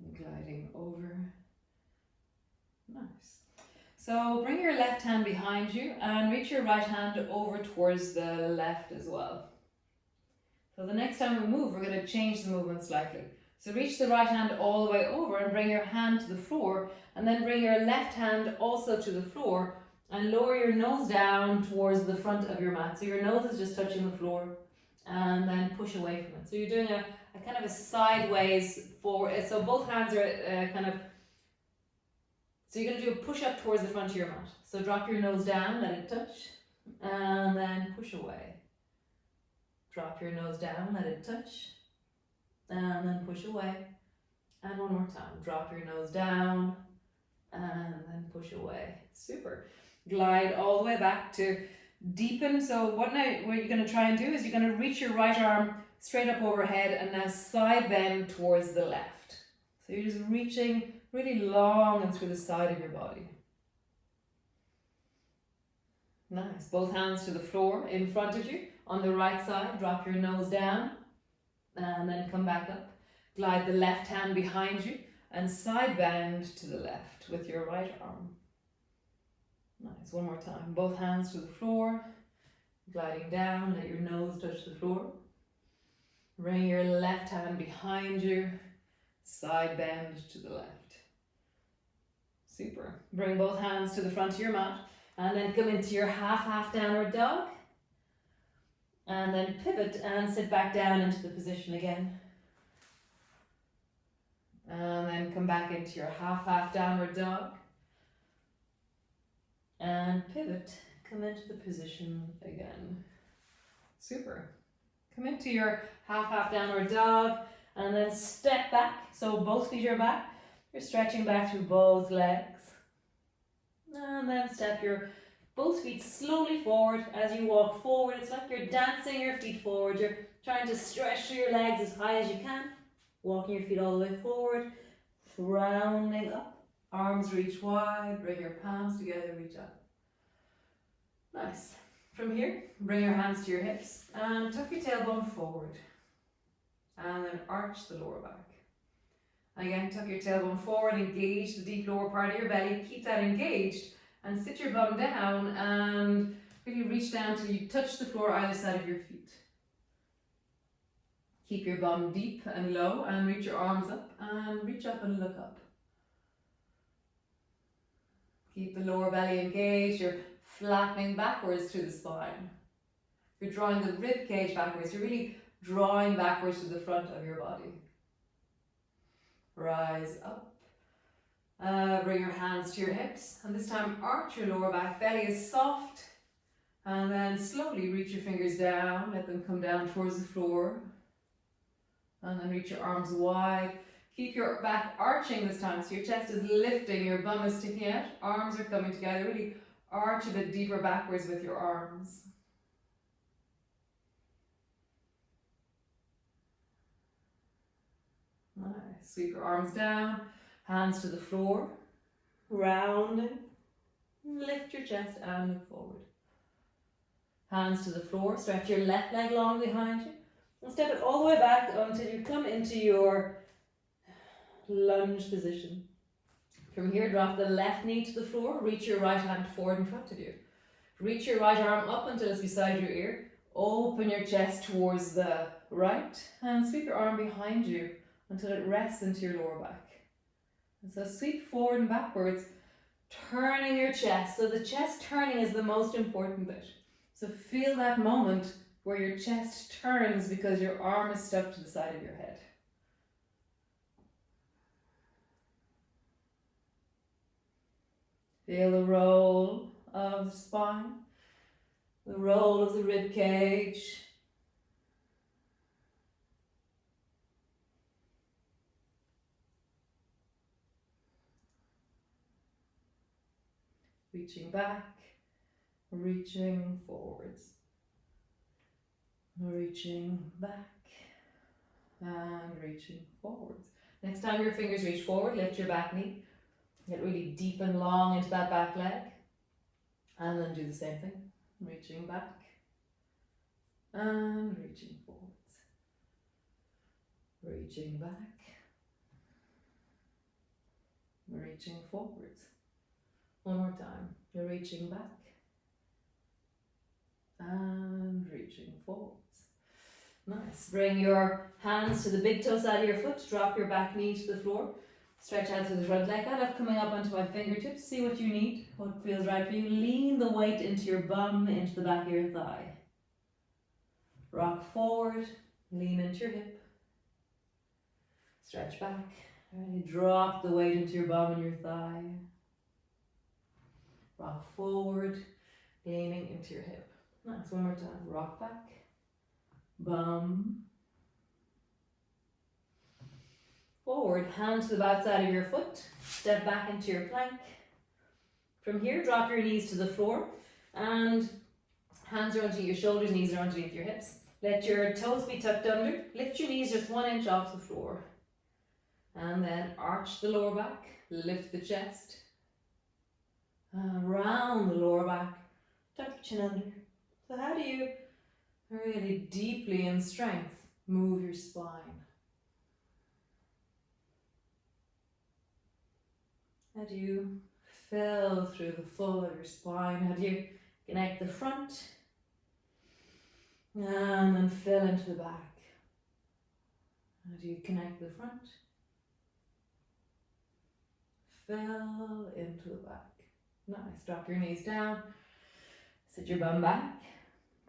and gliding over. Nice. So bring your left hand behind you and reach your right hand over towards the left as well. So the next time we move, we're going to change the movement slightly. So reach the right hand all the way over and bring your hand to the floor, and then bring your left hand also to the floor and lower your nose down towards the front of your mat. So your nose is just touching the floor, and then push away from it. So you're doing a kind of a sideways forward. So both hands are so you're going to do a push up towards the front of your mat. So drop your nose down, let it touch, and then push away. Drop your nose down, let it touch, and then push away. And one more time, drop your nose down, and then push away. Super. Glide all the way back to deepen. So what you're going to try and do is you're going to reach your right arm straight up overhead and now side bend towards the left. So you're just reaching really long and through the side of your body. Nice. Both hands to the floor in front of you. On the right side, drop your nose down and then come back up. Glide the left hand behind you and side bend to the left with your right arm. Nice. One more time. Both hands to the floor. Gliding down, let your nose touch the floor. Bring your left hand behind you. Side bend to the left. Super. Bring both hands to the front of your mat and then come into your half downward dog. And then pivot and sit back down into the position again. And then come back into your half downward dog. And pivot, come into the position again. Super. Come into your half downward dog and then step back. So both feet are back. You're stretching back through both legs. And then step your both feet slowly forward. As you walk forward, it's like you're dancing your feet forward. You're trying to stretch through your legs as high as you can. Walking your feet all the way forward. Rounding up. Arms reach wide. Bring your palms together, reach up. Nice. From here, bring your hands to your hips and tuck your tailbone forward. And then arch the lower back. Again, tuck your tailbone forward, engage the deep lower part of your belly, keep that engaged, and sit your bum down and really reach down till you touch the floor either side of your feet. Keep your bum deep and low and reach your arms up and reach up and look up. Keep the lower belly engaged, you're flattening backwards through the spine. You're drawing the rib cage backwards, you're really drawing backwards to the front of your body. Rise up. Bring your hands to your hips, and this time arch your lower back, belly is soft, and then slowly reach your fingers down, let them come down towards the floor, and then reach your arms wide. Keep your back arching this time, so your chest is lifting, your bum is sticking out, arms are coming together, really arch a bit deeper backwards with your arms. Nice. Sweep your arms down, hands to the floor, rounding, lift your chest and look forward. Hands to the floor, stretch your left leg long behind you, and step it all the way back until you come into your lunge position. From here, drop the left knee to the floor, reach your right hand forward in front of you. Reach your right arm up until it's beside your ear, open your chest towards the right, and sweep your arm behind you until it rests into your lower back. And so sweep forward and backwards, turning your chest. So the chest turning is the most important bit. So feel that moment where your chest turns because your arm is stuck to the side of your head. Feel the roll of the spine, the roll of the rib cage. Reaching back, reaching forwards, reaching back, and reaching forwards. Next time your fingers reach forward, lift your back knee. Get really deep and long into that back leg. And then do the same thing. Reaching back, and reaching forwards. Reaching back, reaching forwards. One more time. You're reaching back and reaching forwards. Nice. Bring your hands to the big toe side of your foot. Drop your back knee to the floor. Stretch out to the front leg. I love coming up onto my fingertips. See what you need, what feels right for you. Lean the weight into your bum, into the back of your thigh. Rock forward. Lean into your hip. Stretch back. Really drop the weight into your bum and your thigh. Rock forward. Leaning into your hip. Nice. One more time. Rock back. Bum. Forward, hand to the outside of your foot. Step back into your plank. From here, drop your knees to the floor and hands are underneath your shoulders, knees are underneath your hips. Let your toes be tucked under. Lift your knees just 1 inch off the floor. And then arch the lower back, lift the chest. Round the lower back, tuck your chin under. So how do you really deeply in strength move your spine? How do you fill through the full of your spine? How do you connect the front and then fill into the back? How do you connect the front? Fill into the back. Nice. Drop your knees down. Sit your bum back.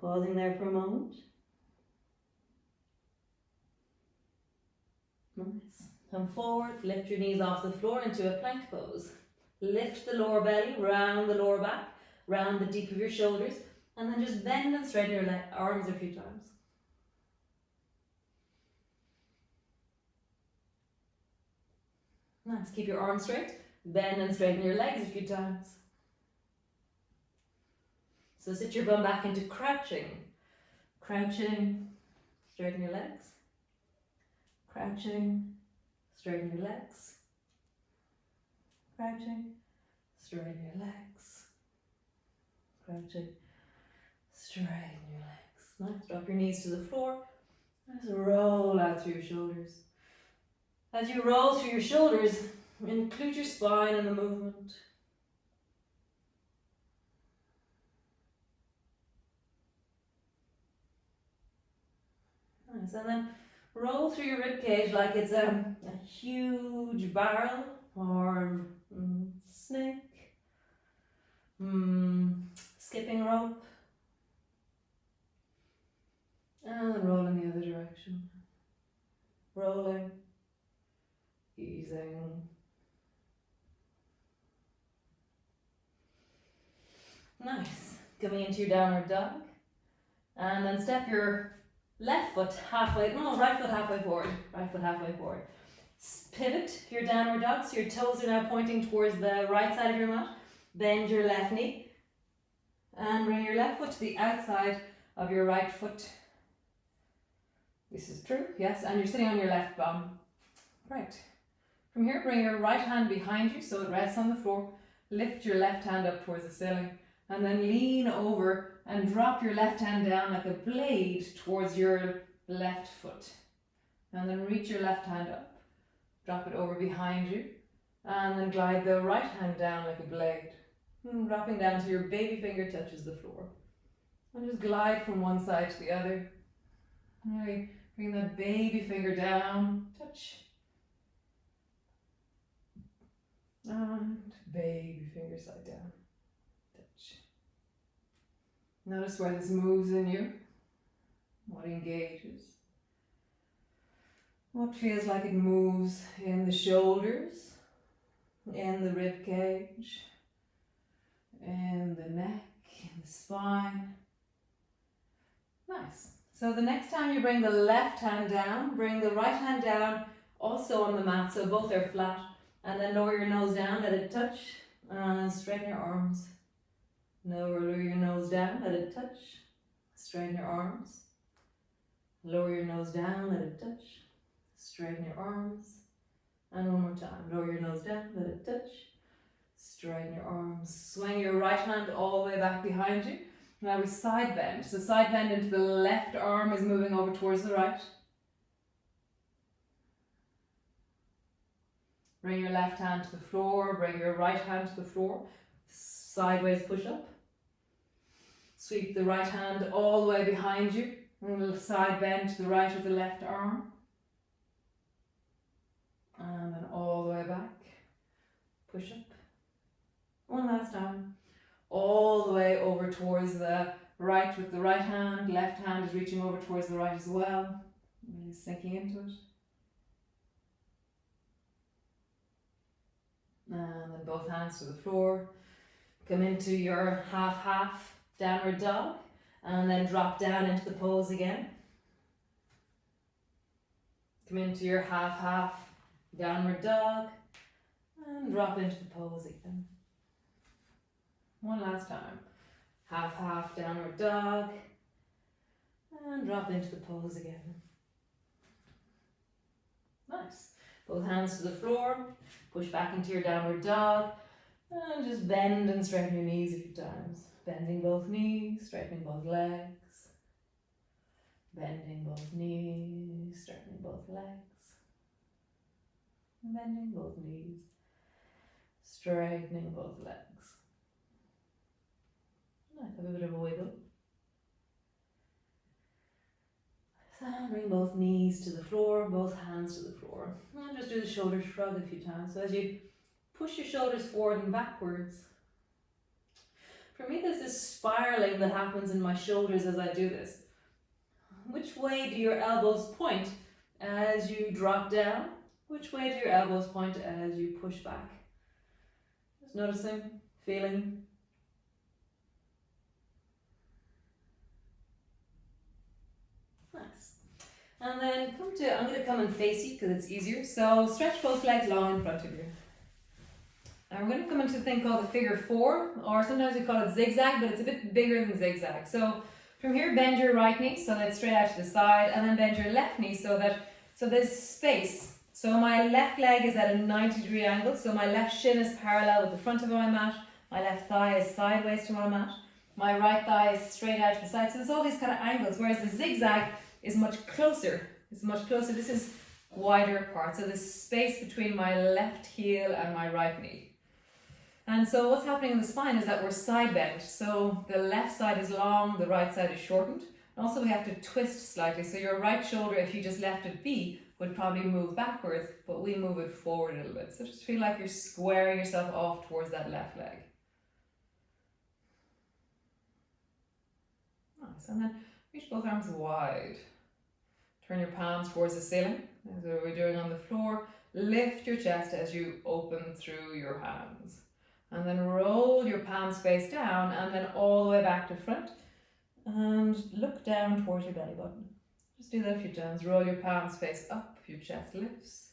Pausing there for a moment. Nice. Come forward, lift your knees off the floor into a plank pose. Lift the lower belly, round the lower back, round the deep of your shoulders, and then just bend and straighten your arms a few times. Nice. Keep your arms straight. Bend and straighten your legs a few times. So sit your bum back into crouching. Crouching, straighten your legs. Crouching, straighten your legs. Crouching, straighten your legs. Crouching, straighten your legs. Nice. Drop your knees to the floor. Just roll out through your shoulders. As you roll through your shoulders, include your spine in the movement. Nice. And then roll through your rib cage like it's a huge barrel or snake, skipping rope, and then roll in the other direction. Rolling, easing. Nice. Coming into your downward dog, and then step your left foot halfway, no, right foot halfway forward. Right foot halfway forward. Pivot your downward dog, so your toes are now pointing towards the right side of your mat. Bend your left knee and bring your left foot to the outside of your right foot. This is true, yes, and you're sitting on your left bum. Right. From here, bring your right hand behind you so it rests on the floor. Lift your left hand up towards the ceiling and then lean over and drop your left hand down like a blade towards your left foot. And then reach your left hand up, drop it over behind you, and then glide the right hand down like a blade, dropping down till your baby finger touches the floor. And just glide from one side to the other. Really bring that baby finger down, touch. And baby finger side down, touch. Notice where this moves in you, what engages, what feels like it moves in the shoulders, in the rib cage, in the neck, in the spine. Nice. So the next time you bring the left hand down, bring the right hand down also on the mat so both are flat, and then lower your nose down, let it touch, and straighten your arms. Lower your nose down, let it touch, straighten your arms. Lower your nose down, let it touch, straighten your arms. And one more time, lower your nose down, let it touch, straighten your arms. Swing your right hand all the way back behind you. Now we side bend. So side bend into the left arm is moving over towards the right. Bring your left hand to the floor, bring your right hand to the floor. Sideways push up. Sweep the right hand all the way behind you A little side bend to the right of the left arm. And then all the way back. Push up. One last time. All the way over towards the right with the right hand. Left hand is reaching over towards the right as well. Really sinking into it. And then both hands to the floor. Come into your half-half downward dog. And then drop down into the pose again. Come into your half-half downward dog. And drop into the pose again. One last time. Half-half downward dog. And drop into the pose again. Nice. Both hands to the floor. Push back into your downward dog. And just bend and straighten your knees a few times. Bending both knees, straightening both legs. Bending both knees, straightening both legs. Bending both knees, straightening both legs. Nice, have a bit of a wiggle. So bring both knees to the floor, both hands to the floor. And just do the shoulder shrug a few times. So as you push your shoulders forward and backwards. For me, there's this spiraling that happens in my shoulders as I do this. Which way do your elbows point as you drop down? Which way do your elbows point as you push back? Just noticing, feeling. Nice. And then I'm going to come and face you because it's easier. So stretch both legs long in front of you. And we're going to come into a thing called the figure 4, or sometimes we call it zigzag, but it's a bit bigger than zigzag. So from here, bend your right knee so that it's straight out to the side, and then bend your left knee so there's space. So my left leg is at a 90-degree angle, so my left shin is parallel with the front of my mat, my left thigh is sideways to my mat, my right thigh is straight out to the side. So there's all these kind of angles, whereas the zigzag is much closer. It's much closer. This is wider apart, so there's space between my left heel and my right knee. And so what's happening in the spine is that we're side bent. So the left side is long, the right side is shortened. And also we have to twist slightly. So your right shoulder, if you just left it be, would probably move backwards, but we move it forward a little bit. So just feel like you're squaring yourself off towards that left leg. Nice. And then reach both arms wide. Turn your palms towards the ceiling, as we're doing on the floor. Lift your chest as you open through your hands. And then roll your palms face down and then all the way back to front. And look down towards your belly button. Just do that a few times. Roll your palms face up, your chest lifts.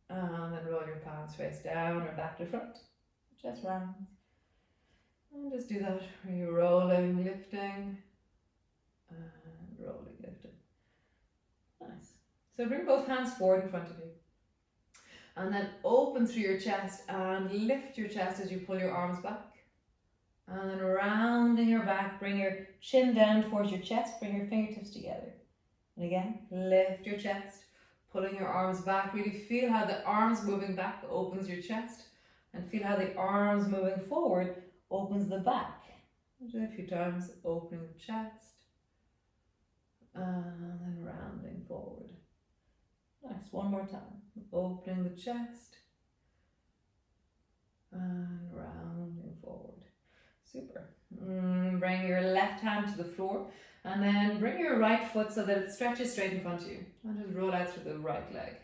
And then roll your palms face down or back to front. Chest rounds. And just do that. You're rolling, lifting. And rolling, lifting. Nice. So bring both hands forward in front of you. And then open through your chest and lift your chest as you pull your arms back. And then rounding your back, bring your chin down towards your chest, bring your fingertips together. And again, lift your chest, pulling your arms back. Really feel how the arms moving back opens your chest, and feel how the arms moving forward opens the back. Do it a few times, opening the chest, and then rounding forward. Nice, one more time. Opening the chest and rounding forward. Super. Bring your left hand to the floor and then bring your right foot so that it stretches straight in front of you. And just roll out through the right leg.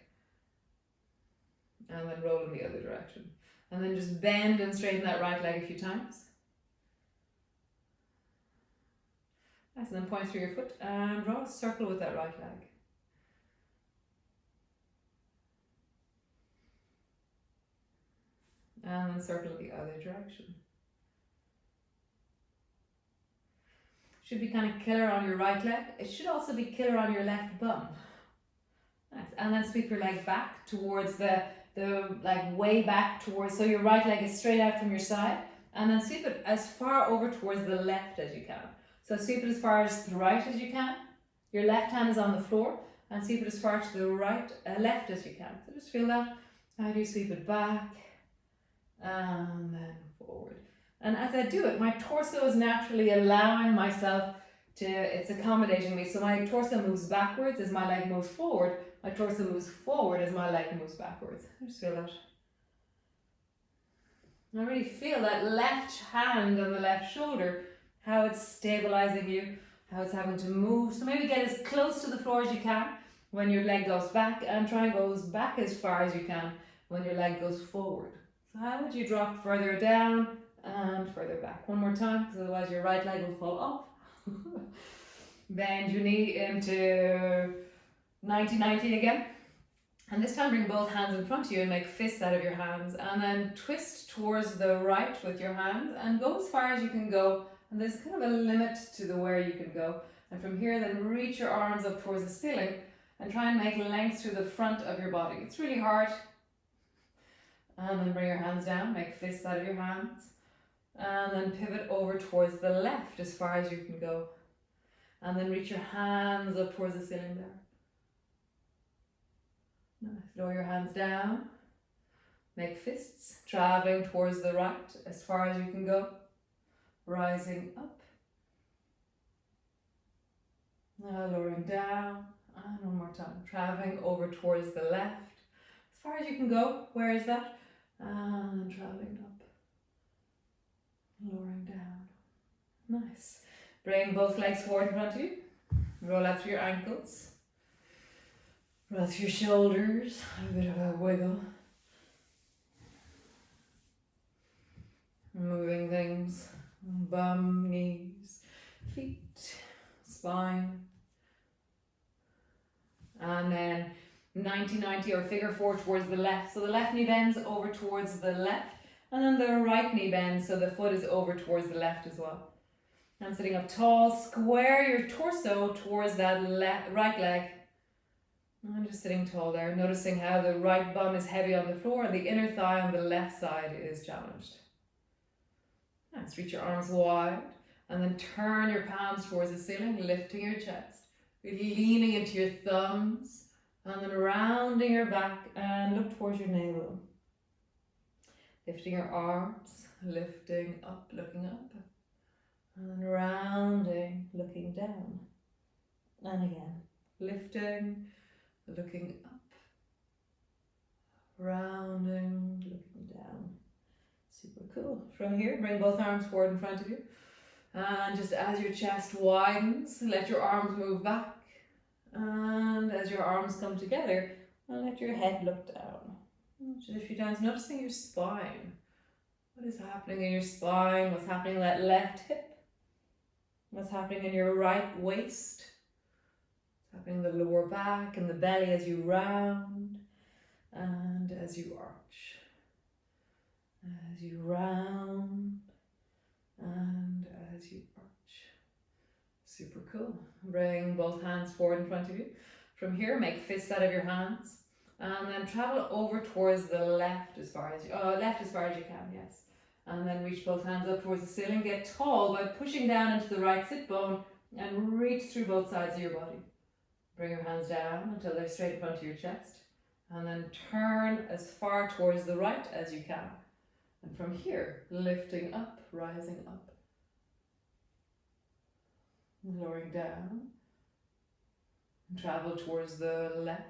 And then roll in the other direction. And then just bend and straighten that right leg a few times. Nice, and then point through your foot and draw a circle with that right leg. And then circle the other direction. Should be kind of killer on your right leg. It should also be killer on your left bum. Nice. And then sweep your leg back towards the like way back towards, so your right leg is straight out from your side. And then sweep it as far over towards the left as you can. So sweep it as far as the right as you can. Your left hand is on the floor. And sweep it as far to the right, left as you can. So just feel that. How do you sweep it back? And then forward. And as I do it, my torso is naturally allowing myself it's accommodating me. So my torso moves backwards as my leg moves forward. My torso moves forward as my leg moves backwards. I just feel that. I really feel that left hand on the left shoulder, how it's stabilizing you, how it's having to move. So maybe get as close to the floor as you can when your leg goes back, and try and go back as far as you can when your leg goes forward. So how would you drop further down and further back? One more time, because otherwise your right leg will fall off. Bend your knee into 90-90 again. And this time bring both hands in front of you and make fists out of your hands. And then twist towards the right with your hands and go as far as you can go. And there's kind of a limit to the where you can go. And from here then reach your arms up towards the ceiling and try and make length through the front of your body. It's really hard. And then bring your hands down, make fists out of your hands. And then pivot over towards the left as far as you can go. And then reach your hands up towards the ceiling there. Nice. Lower your hands down. Make fists, traveling towards the right as far as you can go. Rising up. Now lowering down. And one more time. Traveling over towards the left. As far as you can go. Where is that? And then traveling up. Lowering down. Nice. Bring both legs forward in front of you. Roll out through your ankles. Roll through your shoulders. A bit of a wiggle. Moving things. Bum, knees, feet, spine. And then 90-90 or figure four towards the left. So the left knee bends over towards the left. And then the right knee bends so the foot is over towards the left as well. And sitting up tall, square your torso towards that right leg. And just sitting tall there, noticing how the right bum is heavy on the floor and the inner thigh on the left side is challenged. Nice, reach your arms wide and then turn your palms towards the ceiling, lifting your chest. Really leaning into your thumbs and then rounding your back and look towards your navel. Lifting your arms, lifting up, looking up. And then rounding, looking down. And again, lifting, looking up. Rounding, looking down. Super cool. From here, bring both arms forward in front of you. And just as your chest widens, let your arms move back. And as your arms come together, let your head look down. Just a few times, noticing your spine. What is happening in your spine? What's happening in that left hip? What's happening in your right waist? What's happening in the lower back and the belly as you round and as you arch. As you round and as you arch. Super cool. Bring both hands forward in front of you. From here, make fists out of your hands. And then travel over towards the left as far as you can, yes. And then reach both hands up towards the ceiling. Get tall by pushing down into the right sit bone and reach through both sides of your body. Bring your hands down until they're straight in front of your chest. And then turn as far towards the right as you can. And from here, lifting up, rising up. Lowering down. And travel towards the left.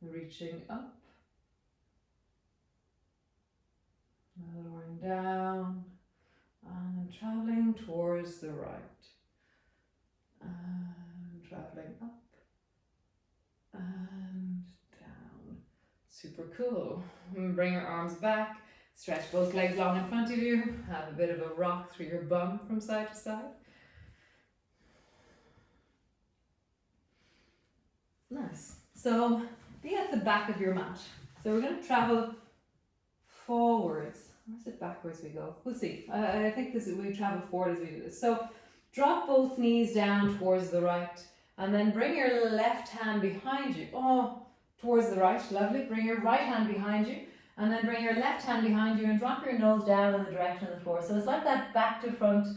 Reaching up. Lowering down and traveling towards the right and traveling up and down. Super cool. Bring your arms back, stretch both legs long in front of you, have a bit of a rock through your bum from side to side. Nice. So be at the back of your mat. So we're going to travel forwards. Or is it backwards we go? We'll see. I think we travel forward as we do this. So drop both knees down towards the right and then bring your left hand behind you. Oh, towards the right. Lovely. Bring your right hand behind you and then bring your left hand behind you and drop your nose down in the direction of the floor. So it's like that back to front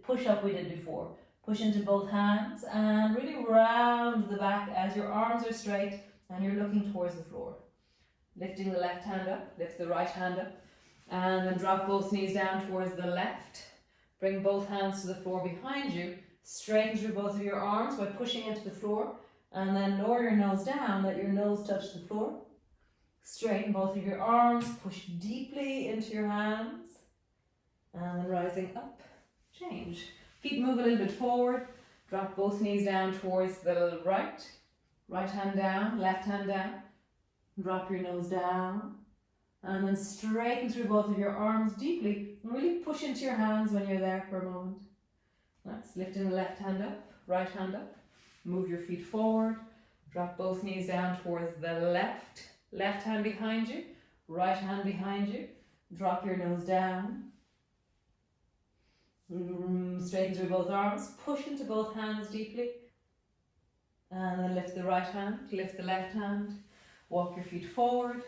push up we did before. Push into both hands and really round the back as your arms are straight and you're looking towards the floor. Lifting the left hand up, lift the right hand up, and then drop both knees down towards the left. Bring both hands to the floor behind you. Straighten through both of your arms by pushing into the floor. And then lower your nose down, let your nose touch the floor. Straighten both of your arms, push deeply into your hands. And then rising up, change. Feet move a little bit forward. Drop both knees down towards the right. Right hand down, left hand down. Drop your nose down. And then straighten through both of your arms deeply. And really push into your hands when you're there for a moment. Nice. Lifting the left hand up, right hand up. Move your feet forward. Drop both knees down towards the left. Left hand behind you, right hand behind you. Drop your nose down. Straighten through both arms. Push into both hands deeply. And then lift the right hand, lift the left hand. Walk your feet forward.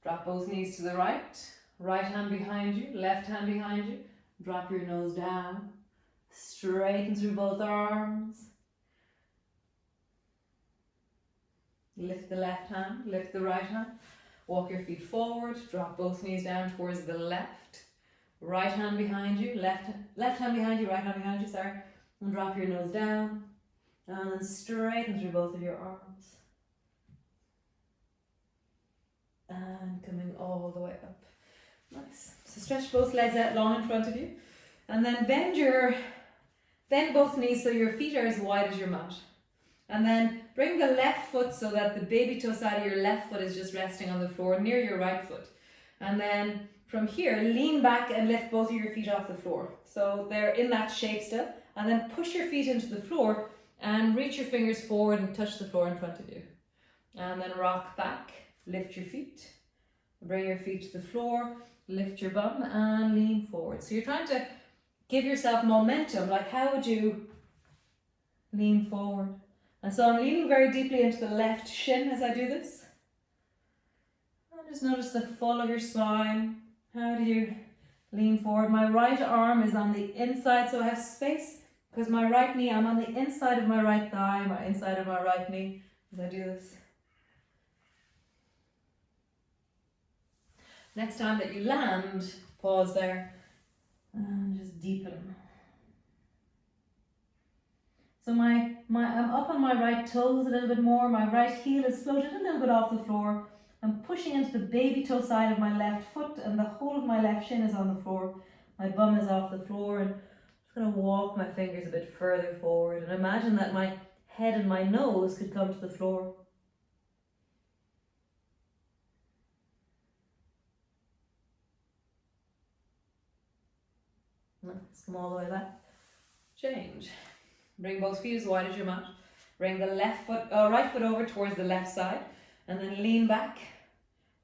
Drop both knees to the right. Right hand behind you, left hand behind you. Drop your nose down. Straighten through both arms. Lift the left hand, lift the right hand. Walk your feet forward. Drop both knees down towards the left. Right hand behind you, left hand behind you, right hand behind you, sorry. And drop your nose down. And then straighten through both of your arms. And coming all the way up. Nice. So stretch both legs out long in front of you. And then bend both knees so your feet are as wide as your mat. And then bring the left foot so that the baby toe side of your left foot is just resting on the floor near your right foot. And then from here, lean back and lift both of your feet off the floor. So they're in that shape still. And then push your feet into the floor and reach your fingers forward and touch the floor in front of you. And then rock back, lift your feet. Bring your feet to the floor, lift your bum and lean forward. So you're trying to give yourself momentum. Like, how would you lean forward? And so I'm leaning very deeply into the left shin as I do this. And just notice the full of your spine. How do you lean forward? My right arm is on the inside, so I have space because my right knee, I'm on the inside of my right thigh, my inside of my right knee as I do this. Next time that you land, pause there and just deepen. So I'm up on my right toes a little bit more. My right heel is floated a little bit off the floor. I'm pushing into the baby toe side of my left foot and the whole of my left shin is on the floor. My bum is off the floor and I'm just going to walk my fingers a bit further forward and imagine that my head and my nose could come to the floor. Let's come all the way back. Change. Bring both feet as wide as your mat. Bring the right foot over towards the left side and then lean back.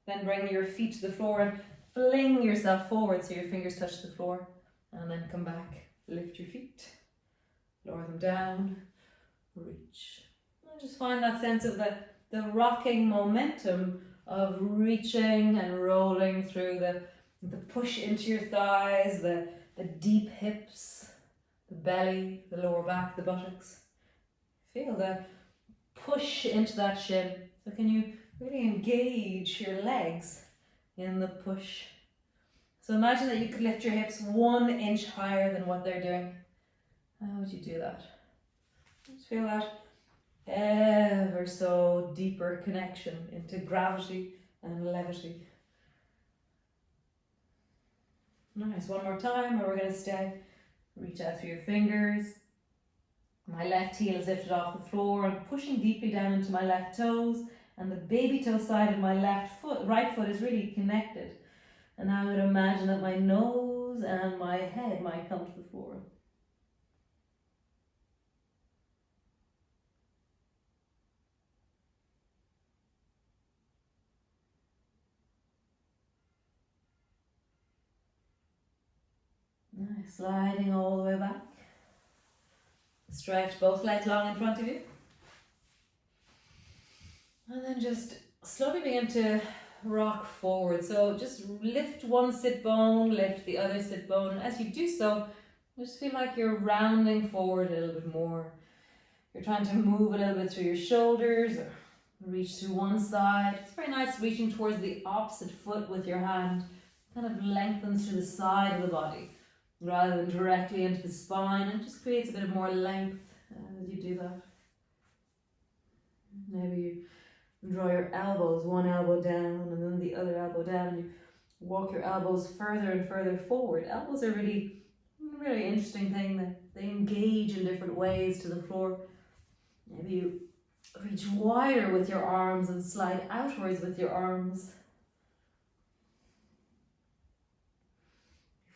Then bring your feet to the floor and fling yourself forward so your fingers touch the floor. And then come back. Lift your feet. Lower them down. Reach. And just find that sense of the rocking momentum of reaching and rolling through the push into your thighs, the deep hips, the belly, the lower back, the buttocks. Feel the push into that shin. So can you really engage your legs in the push? So imagine that you could lift your hips 1 inch higher than what they're doing. How would you do that? Just feel that ever so deeper connection into gravity and levity. Nice, one more time where we're going to stay. Reach out through your fingers. My left heel is lifted off the floor and pushing deeply down into my left toes, and the baby toe side of my right foot is really connected. And I would imagine that my nose and my head might come to the floor. Nice, sliding all the way back. Stretch both legs long in front of you. And then just slowly begin to rock forward. So just lift one sit bone, lift the other sit bone. As you do so, just feel like you're rounding forward a little bit more. You're trying to move a little bit through your shoulders or reach through one side. It's very nice reaching towards the opposite foot with your hand. Kind of lengthens to the side of the body. rather than directly into the spine, and just creates a bit of more length as you do that. Maybe you draw your elbows, one elbow down and then the other elbow down, and you walk your elbows further and further forward. Elbows are really interesting thing. They engage in different ways to the floor. Maybe you reach wider with your arms and slide outwards with your arms.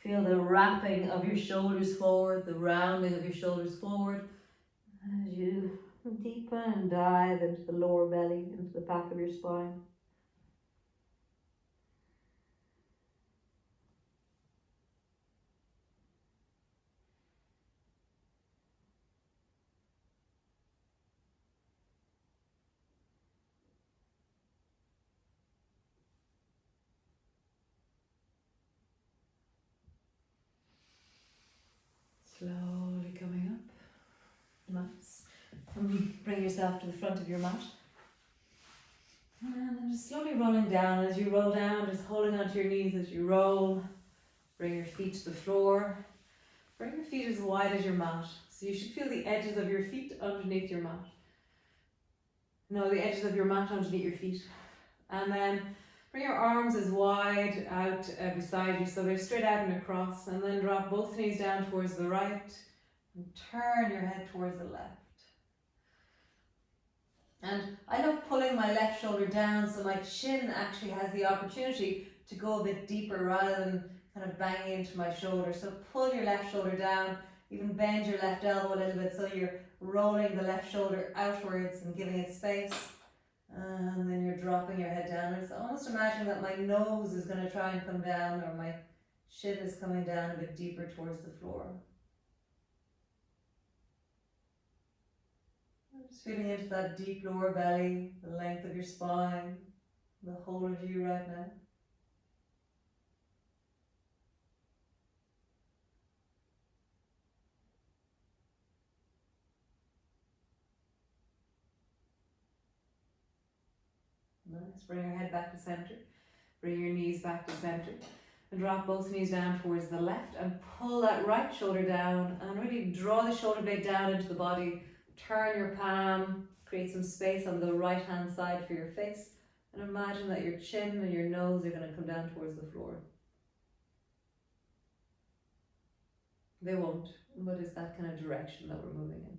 Feel the wrapping of your shoulders forward, the rounding of your shoulders forward as you deepen and dive into the lower belly, into the back of your spine. Slowly coming up. Nice. And bring yourself to the front of your mat. And then just slowly rolling down. As you roll down, just holding onto your knees as you roll. Bring your feet to the floor. Bring your feet as wide as your mat. So you should feel the edges of your feet underneath your mat. No, the edges of your mat underneath your feet. And then bring your arms as wide out beside you so they're straight out and across. And then drop both knees down towards the right. And turn your head towards the left. And I love pulling my left shoulder down so my chin actually has the opportunity to go a bit deeper rather than kind of banging into my shoulder. So pull your left shoulder down, even bend your left elbow a little bit so you're rolling the left shoulder outwards and giving it space. And then you're dropping your head down. It's almost imagine that my nose is going to try and come down, or my chin is coming down a bit deeper towards the floor. Just feeling into that deep lower belly, the length of your spine, the whole of you right now. Nice. Bring your head back to center. Bring your knees back to center. And drop both knees down towards the left and pull that right shoulder down and really draw the shoulder blade down into the body. Turn your palm, create some space on the right hand side for your face, and imagine that your chin and your nose are going to come down towards the floor. They won't, but it's that kind of direction that we're moving in.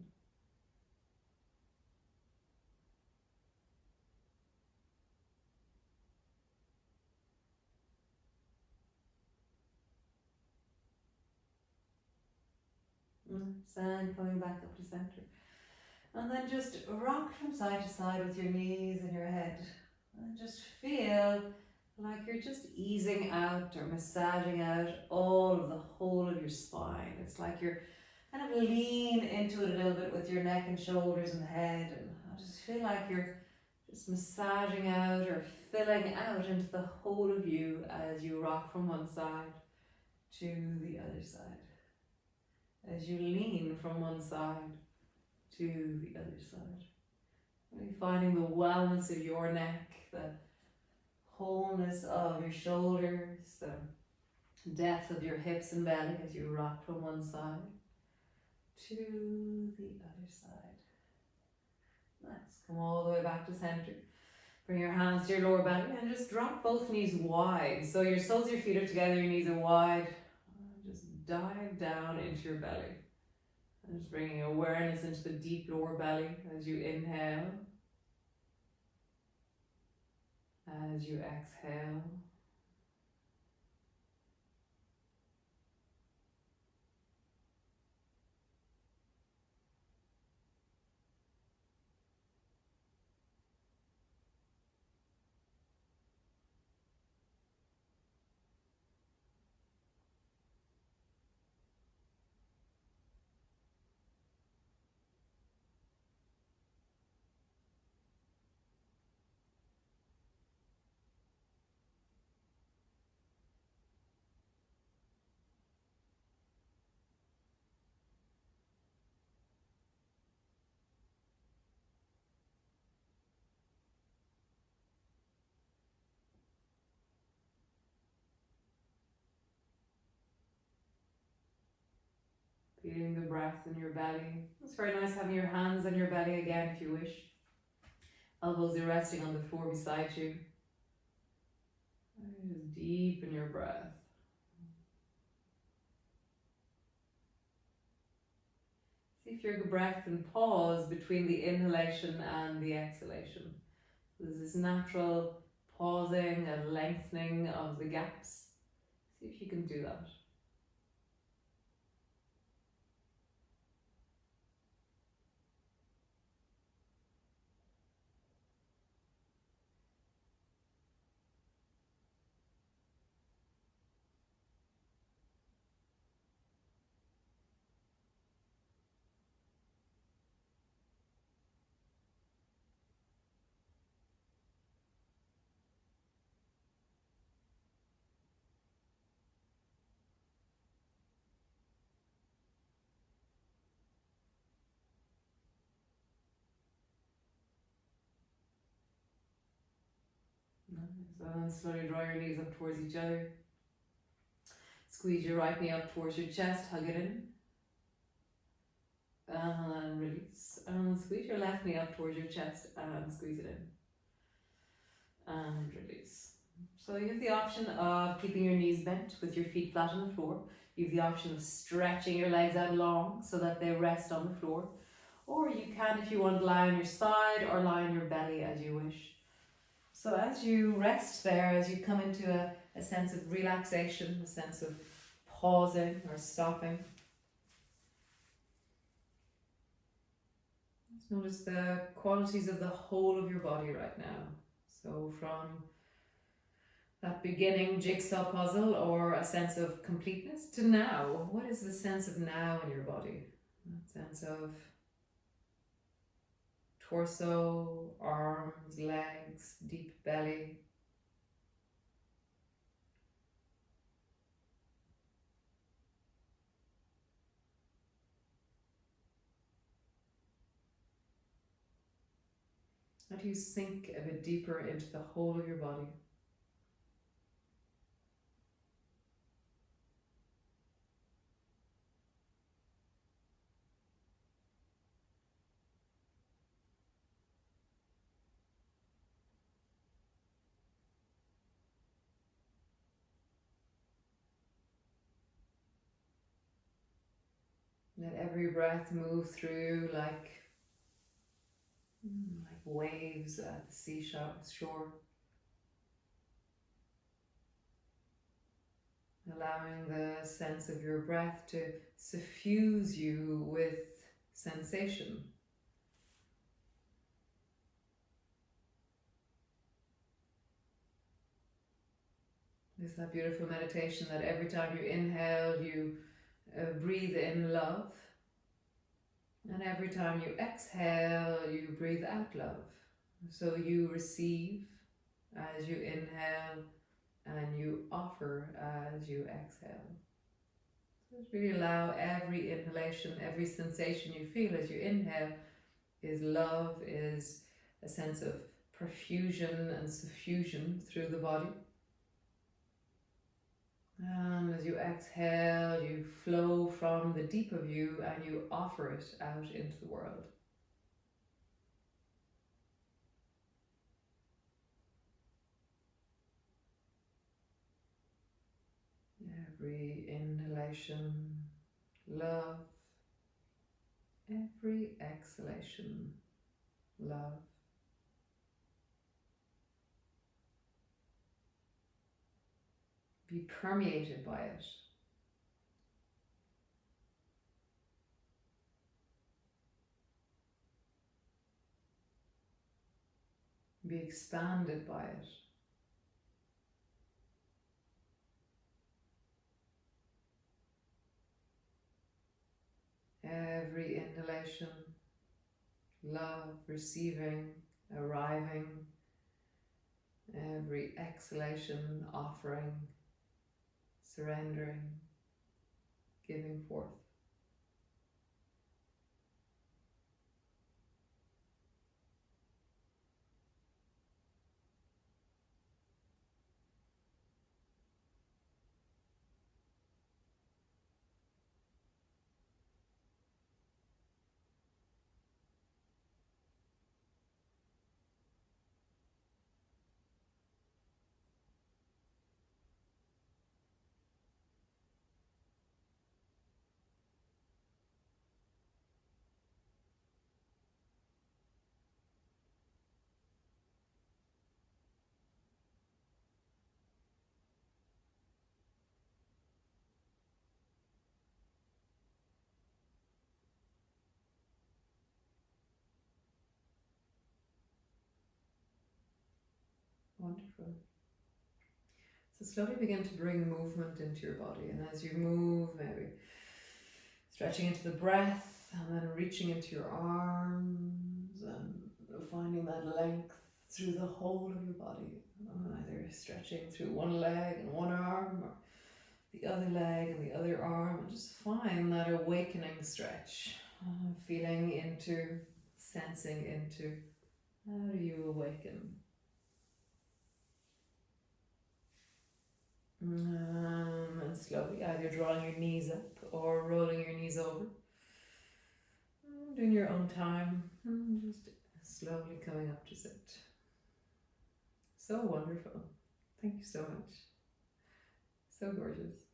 And coming back up to center. And then just rock from side to side with your knees and your head. And just feel like you're just easing out or massaging out all of the whole of your spine. It's like you're kind of lean into it a little bit with your neck and shoulders and head. And I just feel like you're just massaging out or filling out into the whole of you as you rock from one side to the other side. As you lean from one side to the other side. Really finding the wellness of your neck, the wholeness of your shoulders, the depth of your hips and belly as you rock from one side to the other side. Nice. Come all the way back to center. Bring your hands to your lower belly and just drop both knees wide. So your soles of your feet are together, your knees are wide. Just dive down into your belly. And just bringing awareness into the deep lower belly as you inhale. As you exhale. Feeling the breath in your belly. It's very nice having your hands on your belly again if you wish. Elbows are resting on the floor beside you. Just deepen your breath. See if your breath can pause between the inhalation and the exhalation. There's this natural pausing and lengthening of the gaps. See if you can do that. Nice. And slowly draw your knees up towards each other. Squeeze your right knee up towards your chest, hug it in. And release. And squeeze your left knee up towards your chest and squeeze it in. And release. So you have the option of keeping your knees bent with your feet flat on the floor. You have the option of stretching your legs out long so that they rest on the floor. Or you can, if you want, lie on your side or lie on your belly as you wish. So as you rest there, as you come into a sense of relaxation, a sense of pausing or stopping, just notice the qualities of the whole of your body right now. So from that beginning jigsaw puzzle or a sense of completeness to now, what is the sense of now in your body? That sense of torso, arms, legs, deep belly. How do you sink a bit deeper into the whole of your body? Let every breath move through like waves at the seashore. Allowing the sense of your breath to suffuse you with sensation. There's that beautiful meditation that every time you inhale, you breathe in love. And every time you exhale, you breathe out love. So you receive as you inhale and you offer as you exhale. So just really allow every inhalation, every sensation you feel as you inhale is love, is a sense of perfusion and suffusion through the body. And as you exhale, you flow from the deep of you and you offer it out into the world. Every inhalation, love. Every exhalation, love. Be permeated by it. Be expanded by it. Every inhalation, love, receiving, arriving. Every exhalation, offering, surrendering, giving forth. Wonderful. So slowly begin to bring movement into your body, and as you move, maybe stretching into the breath and then reaching into your arms and finding that length through the whole of your body, either stretching through one leg and one arm or the other leg and the other arm, and just find that awakening stretch, feeling into, sensing into, how do you awaken? And slowly either drawing your knees up or rolling your knees over, doing your own time, just slowly coming up to sit. So wonderful. Thank you so much. So gorgeous.